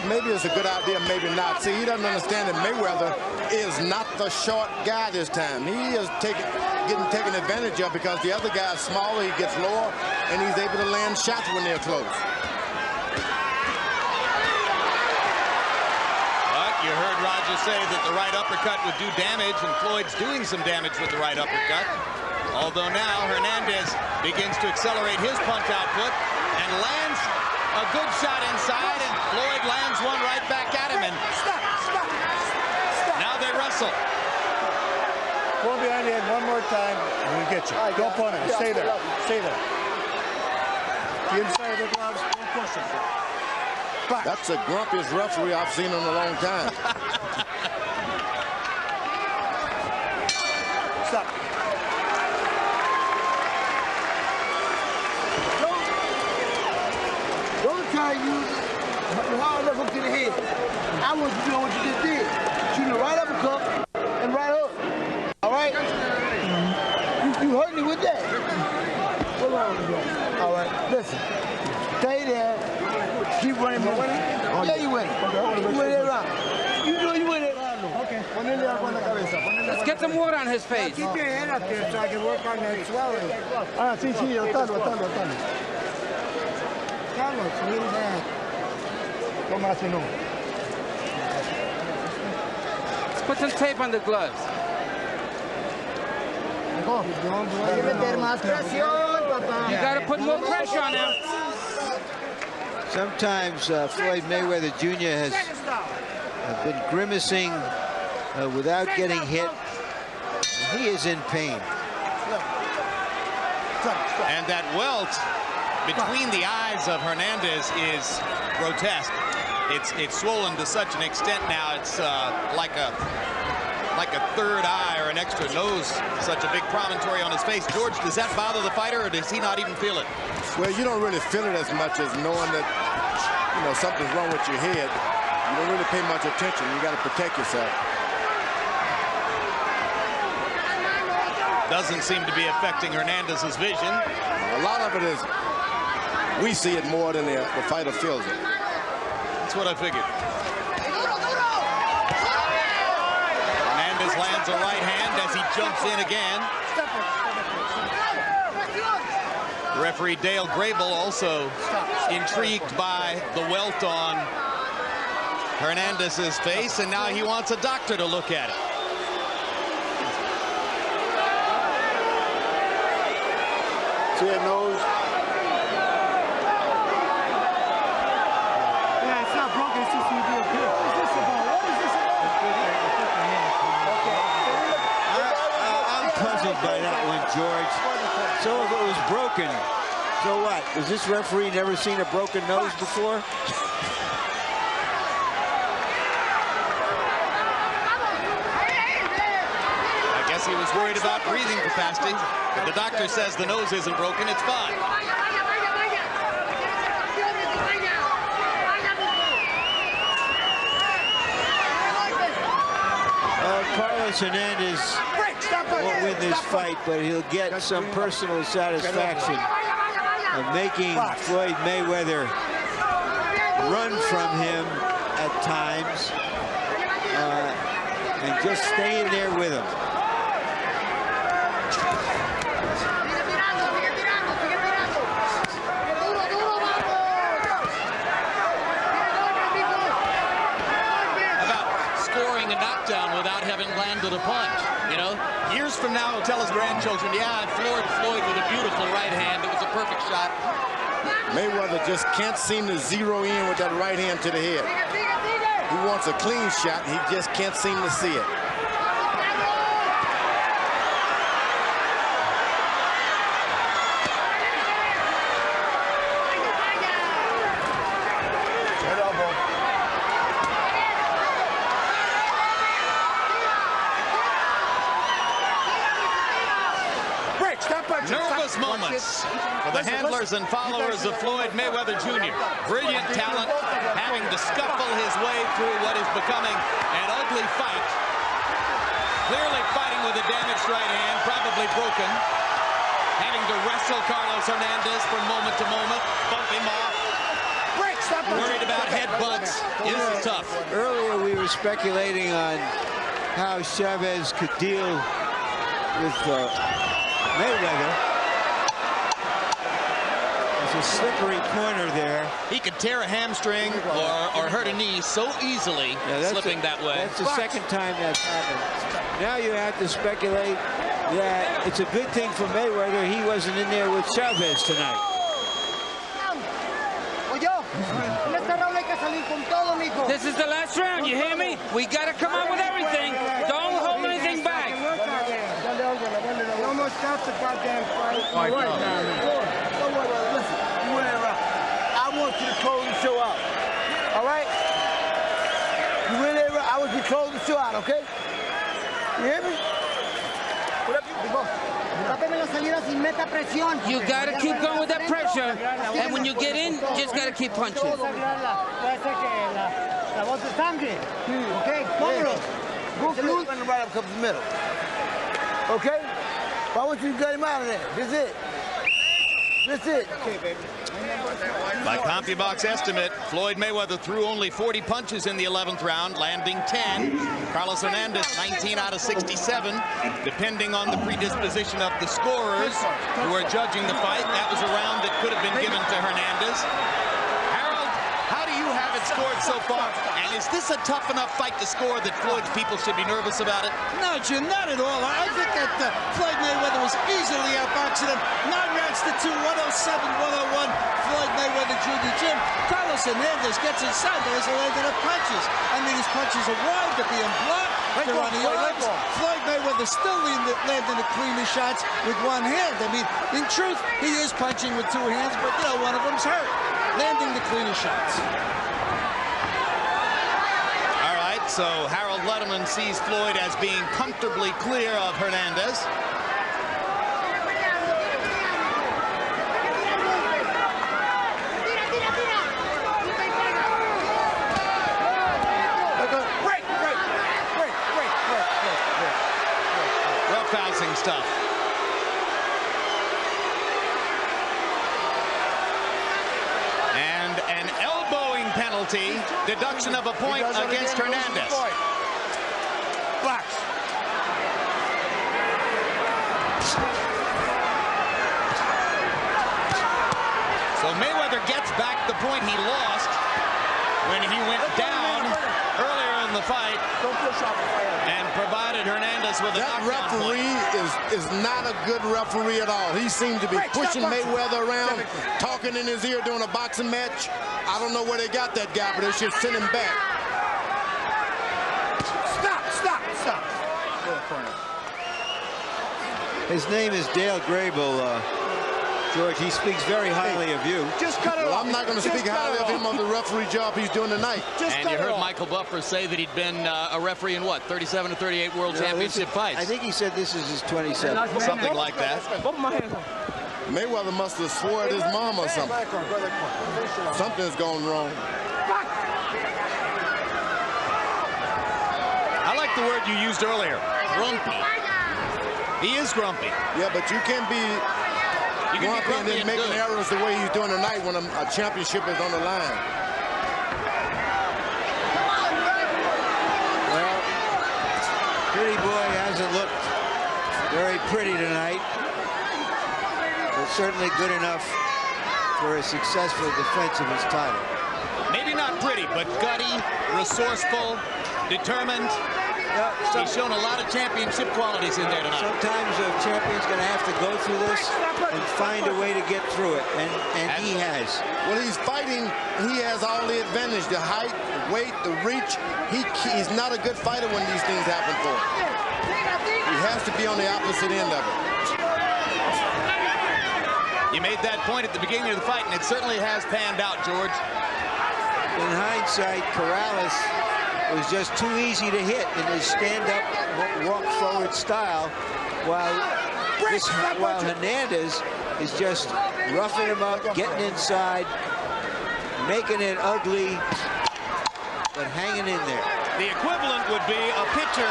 Maybe it's a good idea, maybe not. See, he doesn't understand that Mayweather is not the short guy this time. He is getting taken advantage of because the other guy is smaller, he gets lower, and he's able to land shots when they're close. You heard Roger say that the right uppercut would do damage, and Floyd's doing some damage with the right uppercut. Although now Hernandez begins to accelerate his punch output and lands a good shot inside, and Floyd lands one right back at him. And now they wrestle. Go behind the head one more time, and we'll get you. Don't punt him. Stay there. Stay there. The inside of the gloves, don't push him. That's the grumpiest referee I've seen in a long time. Stop. Don't try to use the hard left hook to the head. I want you to do what you just did. Shoot the right uppercut and right hook. All right? You hurt me with that. Hold on. All right, listen. Stay there. Keep running. Yeah, you win. You win that round. You know you win that round. Okay. Ponele agua en la cabeza. Let's get some water on his face. Keep your head up there so I can work on that swelling. Ah, sí, sí, atalo. Carlos, lean back. Toma así, no. Let's put some tape on the gloves. You got to put more pressure on him. Sometimes Floyd Mayweather Jr. has been grimacing without getting hit. He is in pain. And that welt between the eyes of Hernandez is grotesque. It's swollen to such an extent now. It's like a third eye or an extra nose. Such a big promontory on his face. George, does that bother the fighter, or does he not even feel it? Well, you don't really feel it as much as knowing that, you know, something's wrong with your head. You don't really pay much attention. You got to protect yourself. Doesn't seem to be affecting Hernandez's vision. A lot of it is, we see it more than the fighter feels it. That's what I figured. Hernandez lands a right hand as he jumps in again. Referee Dale Grable also intrigued by the welt on Hernandez's face, and now he wants a doctor to look at it. See that nose? Yeah, it's not broken, it's just going to be a bit. What is this about? What is this about? I'm puzzled by that one, George. So if it was broken, so what? Has this referee never seen a broken nose before? I guess he was worried about breathing capacity. If the doctor says the nose isn't broken, it's fine. Carlos Hernandez won't win this fight, but he'll get some personal satisfaction of making Floyd Mayweather run from him at times and just staying there with him. Without having landed a punch, you know, years from now he'll tell his grandchildren, yeah, I floored Floyd with a beautiful right hand. It was a perfect shot. Mayweather just can't seem to zero in with that right hand to the head. He wants a clean shot. He just can't seem to see it. Nervous moments for the handlers and followers of Floyd Mayweather Jr. Brilliant talent, having to scuffle his way through what is becoming an ugly fight. Clearly fighting with a damaged right hand, probably broken. Having to wrestle Carlos Hernandez from moment to moment, bump him off. Worried about headbutts. This is tough. Earlier we were speculating on how Chavez could deal with Mayweather. There's a slippery corner there. He could tear a hamstring or hurt a knee so easily, slipping that way. That's the second time that's happened. Now you have to speculate that it's a good thing for Mayweather he wasn't in there with Chavez tonight. This is the last round, you hear me? We got to come out with everything. Don't hold anything back. You almost stopped the goddamn fight. Right now. Don't worry about it. Listen, you went around. I want you to close the show out. All right? You went there. I want you to close the show out, okay? You hear me? You got to keep going with that pressure. And when you get in, you just got to keep punching. Okay? Go for it. Right up comes the middle. Okay? But I want you to get him out of there. This is it. That's it. Okay, baby. By CompuBox estimate, Floyd Mayweather threw only 40 punches in the 11th round, landing 10. Carlos Hernandez, 19 out of 67. Depending on the predisposition of the scorers who are judging the fight, that was a round that could have been given to Hernandez. Harold, how do you have it scored so far? And is this a tough enough fight to score that Floyd's people should be nervous about it? No, Jim, not at all. I think that Floyd Mayweather was easily outboxing him. 9 rounds to 2, 107, 101. Floyd Mayweather Jr. Jim, Carlos Hernandez gets inside. There's a landing of punches. I mean, his punches are wide, they're being blocked. They're on the arms. Floyd Mayweather still landing the cleanest shots with one hand. I mean, in truth, he is punching with 2 hands, but, you know, one of them's hurt. Landing the cleanest shots. All right, so Harold Letterman sees Floyd as being comfortably clear of Hernandez. Roughhousing stuff. And an elbowing penalty, deduction of a point against Hernandez. Box. So Mayweather gets back the point he lost when he went down earlier in the fight and provided Hernandez with a knockdown referee is not a good referee at all. He seemed to be pushing Mayweather around, talking in his ear during a boxing match. I don't know where they got that guy, but they should send him back. Stop. His name is Dale Grable, George. He speaks very highly of you. Just cut it Well, off. I'm not going to speak highly of him on the referee job he's doing tonight. And you heard Michael Buffer say that he'd been a referee in what, 37 to 38 World Championship fights? I think he said this is his 27th. Something like that. Mayweather must have swore at his mom or something. Something's going wrong. I like the word you used earlier, grumpy. He is grumpy. Yeah, but you can't be grumpy and then making errors the way he's doing tonight when a championship is on the line. Well, Pretty Boy hasn't looked very pretty tonight, but certainly good enough for a successful defense of his title. Maybe not pretty, but gutty, resourceful, determined. He's shown a lot of championship qualities in there tonight. Sometimes a champion's going to have to go through this and find a way to get through it, and he has. When he's fighting, he has all the advantage, the height, the weight, the reach. He's not a good fighter when these things happen for him. He has to be on the opposite end of it. You made that point at the beginning of the fight, and it certainly has panned out, George. In hindsight, Corrales was just too easy to hit in his stand-up, walk-forward style, while Hernandez is just roughing him up, getting inside, making it ugly, but hanging in there. The equivalent would be a pitcher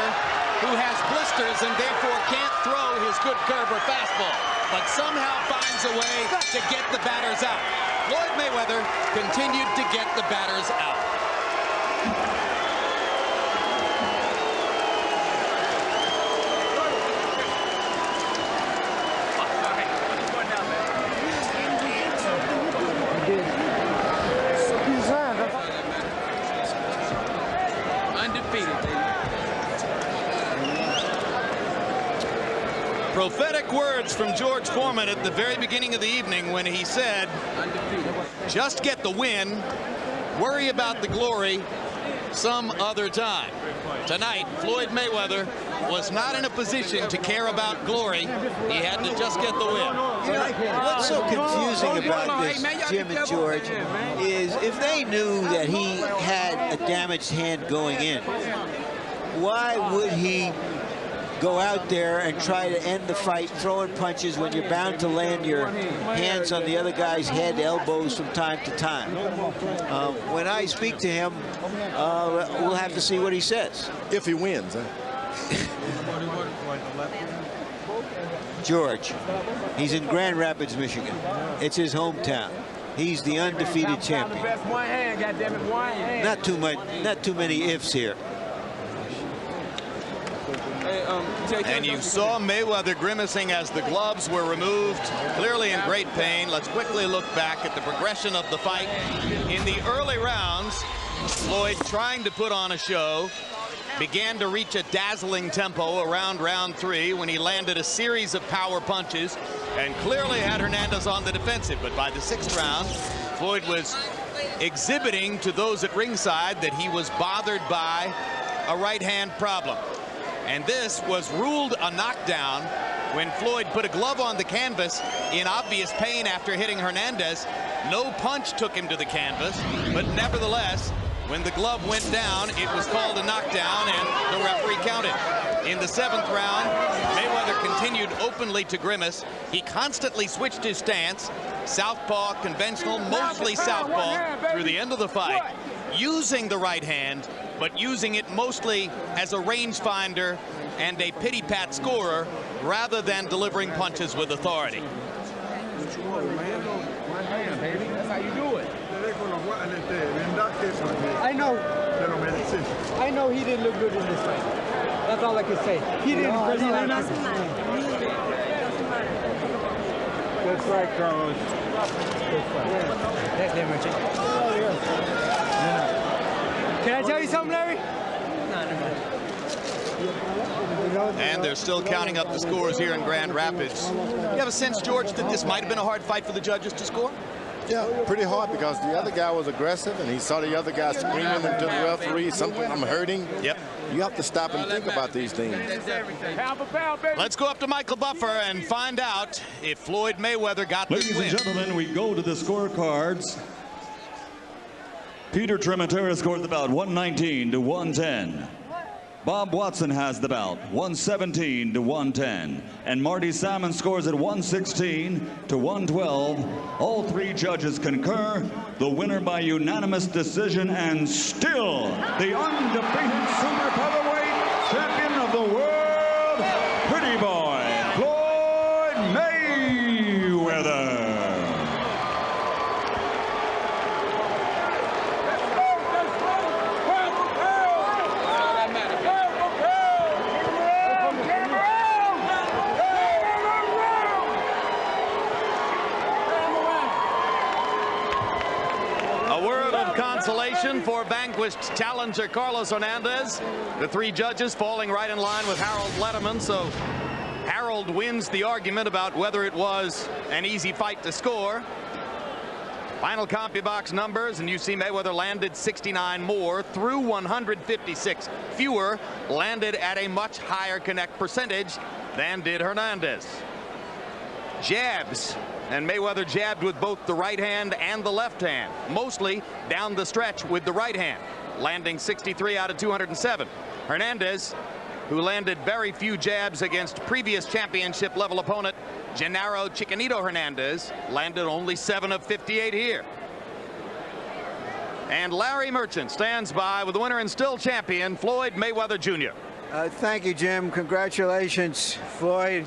who has blisters and therefore can't throw his good curve or fastball, but somehow finds a way to get the batters out. Floyd Mayweather continued to get the batters out. Prophetic words from George Foreman at the very beginning of the evening when he said, just get the win, worry about the glory some other time. Tonight, Floyd Mayweather was not in a position to care about glory. He had to just get the win. You know, what's so confusing about this, Jim and George, is if they knew that he had a damaged hand going in, why would he go out there and try to end the fight throwing punches when you're bound to land your hands on the other guy's head, elbows from time to time? When I speak to him, we'll have to see what he says. If he wins, huh? George. He's in Grand Rapids, Michigan. It's his hometown. He's the undefeated champion. One hand, goddammit, one hand. Not too many ifs here. And you saw Mayweather grimacing as the gloves were removed, clearly in great pain. Let's quickly look back at the progression of the fight. In the early rounds, Floyd, trying to put on a show, began to reach a dazzling tempo around round 3 when he landed a series of power punches and clearly had Hernandez on the defensive. But by the 6th round, Floyd was exhibiting to those at ringside that he was bothered by a right-hand problem. And this was ruled a knockdown when Floyd put a glove on the canvas in obvious pain after hitting Hernandez. No punch took him to the canvas, but nevertheless, when the glove went down, it was called a knockdown and the referee counted. In the 7th round, Mayweather continued openly to grimace. He constantly switched his stance, southpaw, conventional, mostly southpaw, through the end of the fight, using the right hand, but using it mostly as a rangefinder and a pity-pat scorer rather than delivering punches with authority. That's how you do it. I know he didn't look good in this fight. That's all I can say. He didn't. That's right, Carlos. That's different. Can I tell you something, Larry? And they're still counting up the scores here in Grand Rapids. You have a sense, George, that this might have been a hard fight for the judges to score? Yeah, pretty hard because the other guy was aggressive and he saw the other guy screaming into the referee, something, I'm hurting. Yep. You have to stop and think about these things. Let's go up to Michael Buffer and find out if Floyd Mayweather got this win. Ladies and gentlemen, we go to the scorecards. Peter Trematera scored the bout 119 to 110. Bob Watson has the bout 117 to 110. And Marty Salmon scores at 116 to 112. All 3 judges concur. The winner by unanimous decision and still the undefeated super featherweight champion of the world, Pretty Boy, Floyd Mayweather. Consolation for vanquished challenger Carlos Hernandez. The 3 judges falling right in line with Harold Letterman. So Harold wins the argument about whether it was an easy fight to score. Final CompuBox numbers, and you see Mayweather landed 69 more, threw 156 fewer, landed at a much higher connect percentage than did Hernandez. Jabs. And Mayweather jabbed with both the right hand and the left hand, mostly down the stretch with the right hand, landing 63 out of 207. Hernandez, who landed very few jabs against previous championship level opponent Gennaro Chiquinito Hernandez, landed only 7 of 58 here. And Larry Merchant stands by with the winner and still champion Floyd Mayweather Jr. Thank you, Jim. Congratulations, Floyd.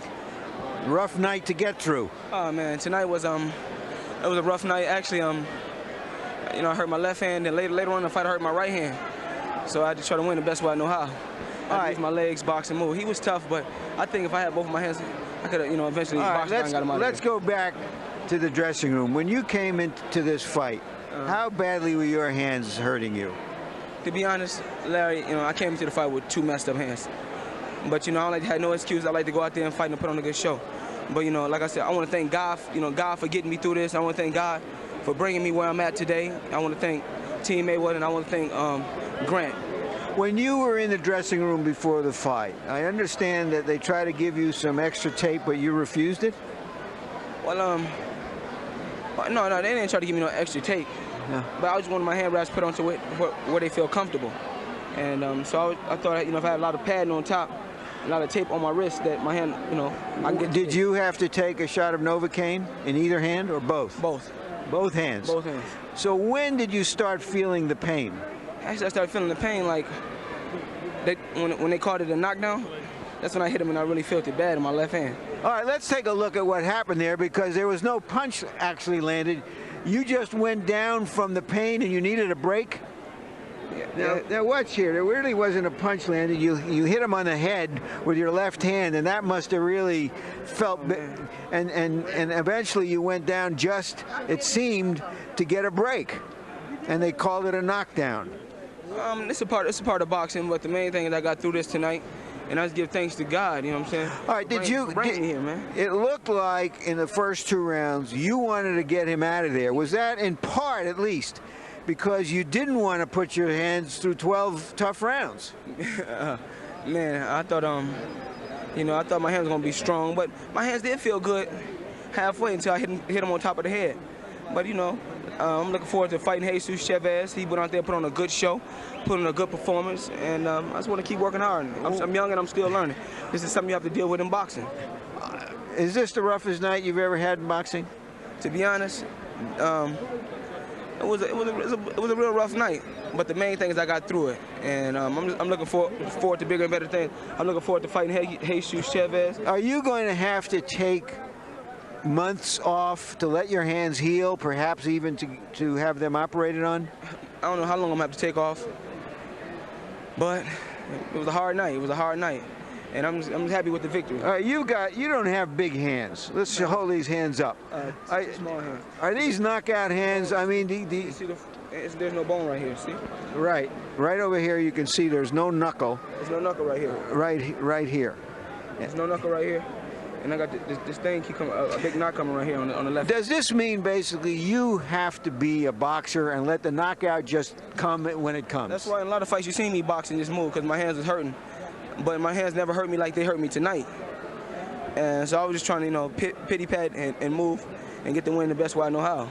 Rough night to get through. Oh man, tonight was it was a rough night. Actually, you know, I hurt my left hand, and later on in the fight I hurt my right hand. So I had to try to win the best way I know how. I used my legs, boxing move. He was tough, but I think if I had both of my hands, I could have, you know, eventually boxed and got him out. Let's go back to the dressing room. When you came into this fight, how badly were your hands hurting you? To be honest, Larry, you know, I came into the fight with 2 messed up hands. But, you know, I had no excuse. I like to go out there and fight and put on a good show. But, you know, like I said, I want to thank God, you know, God for getting me through this. I want to thank God for bringing me where I'm at today. I want to thank Team Mayweather, and I want to thank Grant. When you were in the dressing room before the fight, I understand that they tried to give you some extra tape, but you refused it? Well, no, they didn't try to give me no extra tape. No. But I just wanted my hand wraps put onto where they feel comfortable. And so I thought, you know, if I had a lot of padding on top, a lot of tape on my wrist, that my hand, you know, I can get. Did you have to take a shot of Novocaine in either hand or both? Both. Both hands? Both hands. So when did you start feeling the pain? Actually, I started feeling the pain like when they called it a knockdown. That's when I hit him and I really felt it bad in my left hand. All right, let's take a look at what happened there, because there was no punch actually landed. You just went down from the pain and you needed a break? Now watch here. There really wasn't a punch landed. You hit him on the head with your left hand, and that must have really felt. And eventually you went down just, it seemed, to get a break, and they called it a knockdown. It's a part of boxing, but the main thing is I got through this tonight, and I just give thanks to God. You know what I'm saying? All right, bring me here, man. It looked like in the first 2 rounds you wanted to get him out of there. Was that in part, at least, because you didn't want to put your hands through 12 tough rounds? Man, I thought I thought my hands were gonna be strong, but my hands did feel good halfway until I hit him on top of the head. But I'm looking forward to fighting Jesus Chavez. He went out there, put on a good show, put on a good performance, and I just want to keep working hard. I'm young and I'm still learning. This is something you have to deal with in boxing. Is this the roughest night you've ever had in boxing? To be honest, it was a real rough night. But the main thing is I got through it, and I'm looking forward to bigger and better things. I'm looking forward to fighting Jesus Chavez. Are you going to have to take months off to let your hands heal, perhaps even to have them operated on? I don't know how long I'm gonna have to take off, but it was a hard night. It was a hard night, and I'm just happy with the victory. You don't have big hands. Let's hold these hands up. Small hands. Are these knockout hands? I mean, you see there's no bone right here. See? Right over here. You can see there's no knuckle. There's no knuckle right here. Right here. There's no knuckle right here. And I got this thing, a big knot coming right here on the left. Does this mean basically you have to be a boxer and let the knockout just come when it comes? That's why in a lot of fights you see me boxing this move, because my hands is hurting. But my hands never hurt me like they hurt me tonight. And so I was just trying to, pity pat and move and get the win the best way I know how.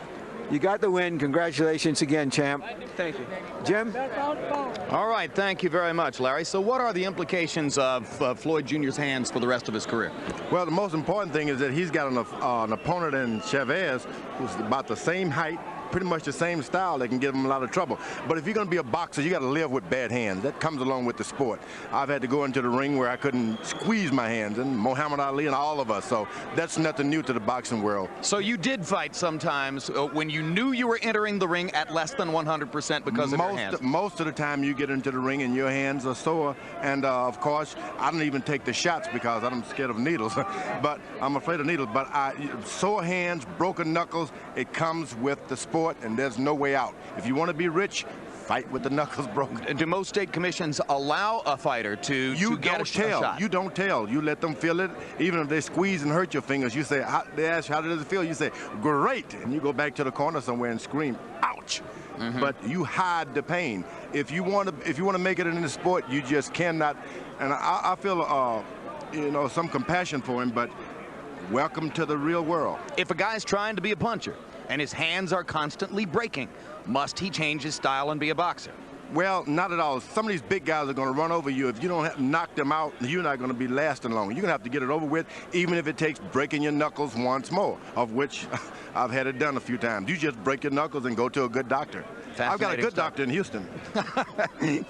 You got the win. Congratulations again, champ. Thank you. Jim? All right, thank you very much, Larry. So what are the implications of Floyd Jr.'s hands for the rest of his career? Well, the most important thing is that he's got an opponent in Chavez who's about the same height, pretty much the same style that can give him a lot of trouble. But if you're going to be a boxer, you got to live with bad hands. That comes along with the sport. I've had to go into the ring where I couldn't squeeze my hands, and Muhammad Ali and all of us. So that's nothing new to the boxing world. So you did fight sometimes when you knew you were entering the ring at less than 100% because of your hands? Most of the time you get into the ring and your hands are sore. And of course, I don't even take the shots because I'm scared of needles. But I'm afraid of needles. But sore hands, broken knuckles, it comes with the sport. And there's no way out. If you want to be rich, fight with the knuckles broken. Do most state commissions allow a fighter to get a shot? You don't tell. You let them feel it. Even if they squeeze and hurt your fingers, you say, they ask you, how does it feel? You say, great. And you go back to the corner somewhere and scream, ouch. Mm-hmm. But you hide the pain. If you want to make it in the sport, you just cannot. And I feel some compassion for him, but welcome to the real world. If a guy's trying to be a puncher and his hands are constantly breaking, must he change his style and be a boxer? Well, not at all. Some of these big guys are going to run over you. If you don't knock them out, you're not going to be lasting long. You're going to have to get it over with, even if it takes breaking your knuckles once more, of which I've had it done a few times. You just break your knuckles and go to a good doctor. I've got a good doctor in Houston.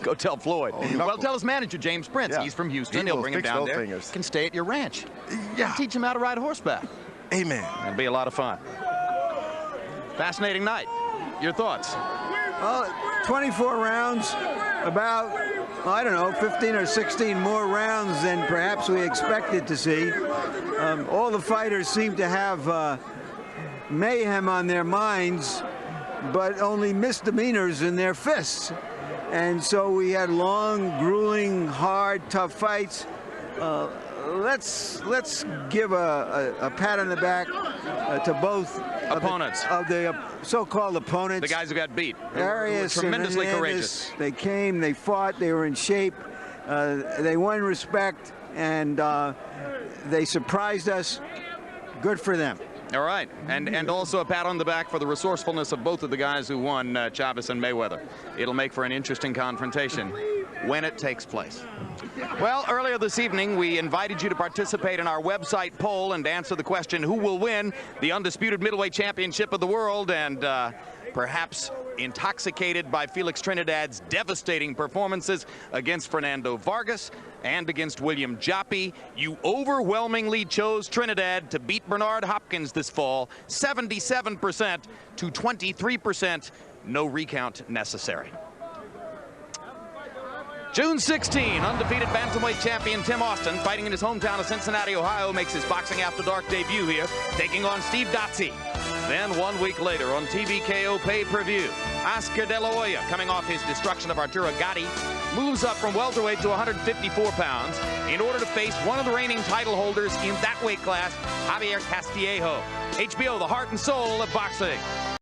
Go tell Floyd. Well, tell his manager, James Prince. Yeah. He's from Houston. He'll bring him down there. Fingers. Can stay at your ranch. Yeah. Teach him how to ride horseback. Amen. It'll be a lot of fun. Fascinating night. Your thoughts? Well, 24 rounds, about, I don't know, 15 or 16 more rounds than perhaps we expected to see. All the fighters seem to have mayhem on their minds, but only misdemeanors in their fists. And so we had long, grueling, hard, tough fights. Let's give a pat on the back to both opponents of the so-called opponents. The guys who got beat. Arias tremendously and courageous. They came, they fought, they were in shape, they won respect, and they surprised us. Good for them. All right, and also a pat on the back for the resourcefulness of both of the guys who won, Chavez and Mayweather. It'll make for an interesting confrontation when it takes place. Well, earlier this evening, we invited you to participate in our website poll and answer the question, who will win the undisputed middleweight championship of the world? And perhaps intoxicated by Felix Trinidad's devastating performances against Fernando Vargas and against William Joppy, you overwhelmingly chose Trinidad to beat Bernard Hopkins this fall, 77% to 23%. No recount necessary. June 16, undefeated bantamweight champion Tim Austin, fighting in his hometown of Cincinnati, Ohio, makes his Boxing After Dark debut here, taking on Steve Dotsie. Then 1 week later on TVKO pay-per-view, Oscar De La Hoya, coming off his destruction of Arturo Gatti, moves up from welterweight to 154 pounds in order to face one of the reigning title holders in that weight class, Javier Castillejo. HBO, the heart and soul of boxing.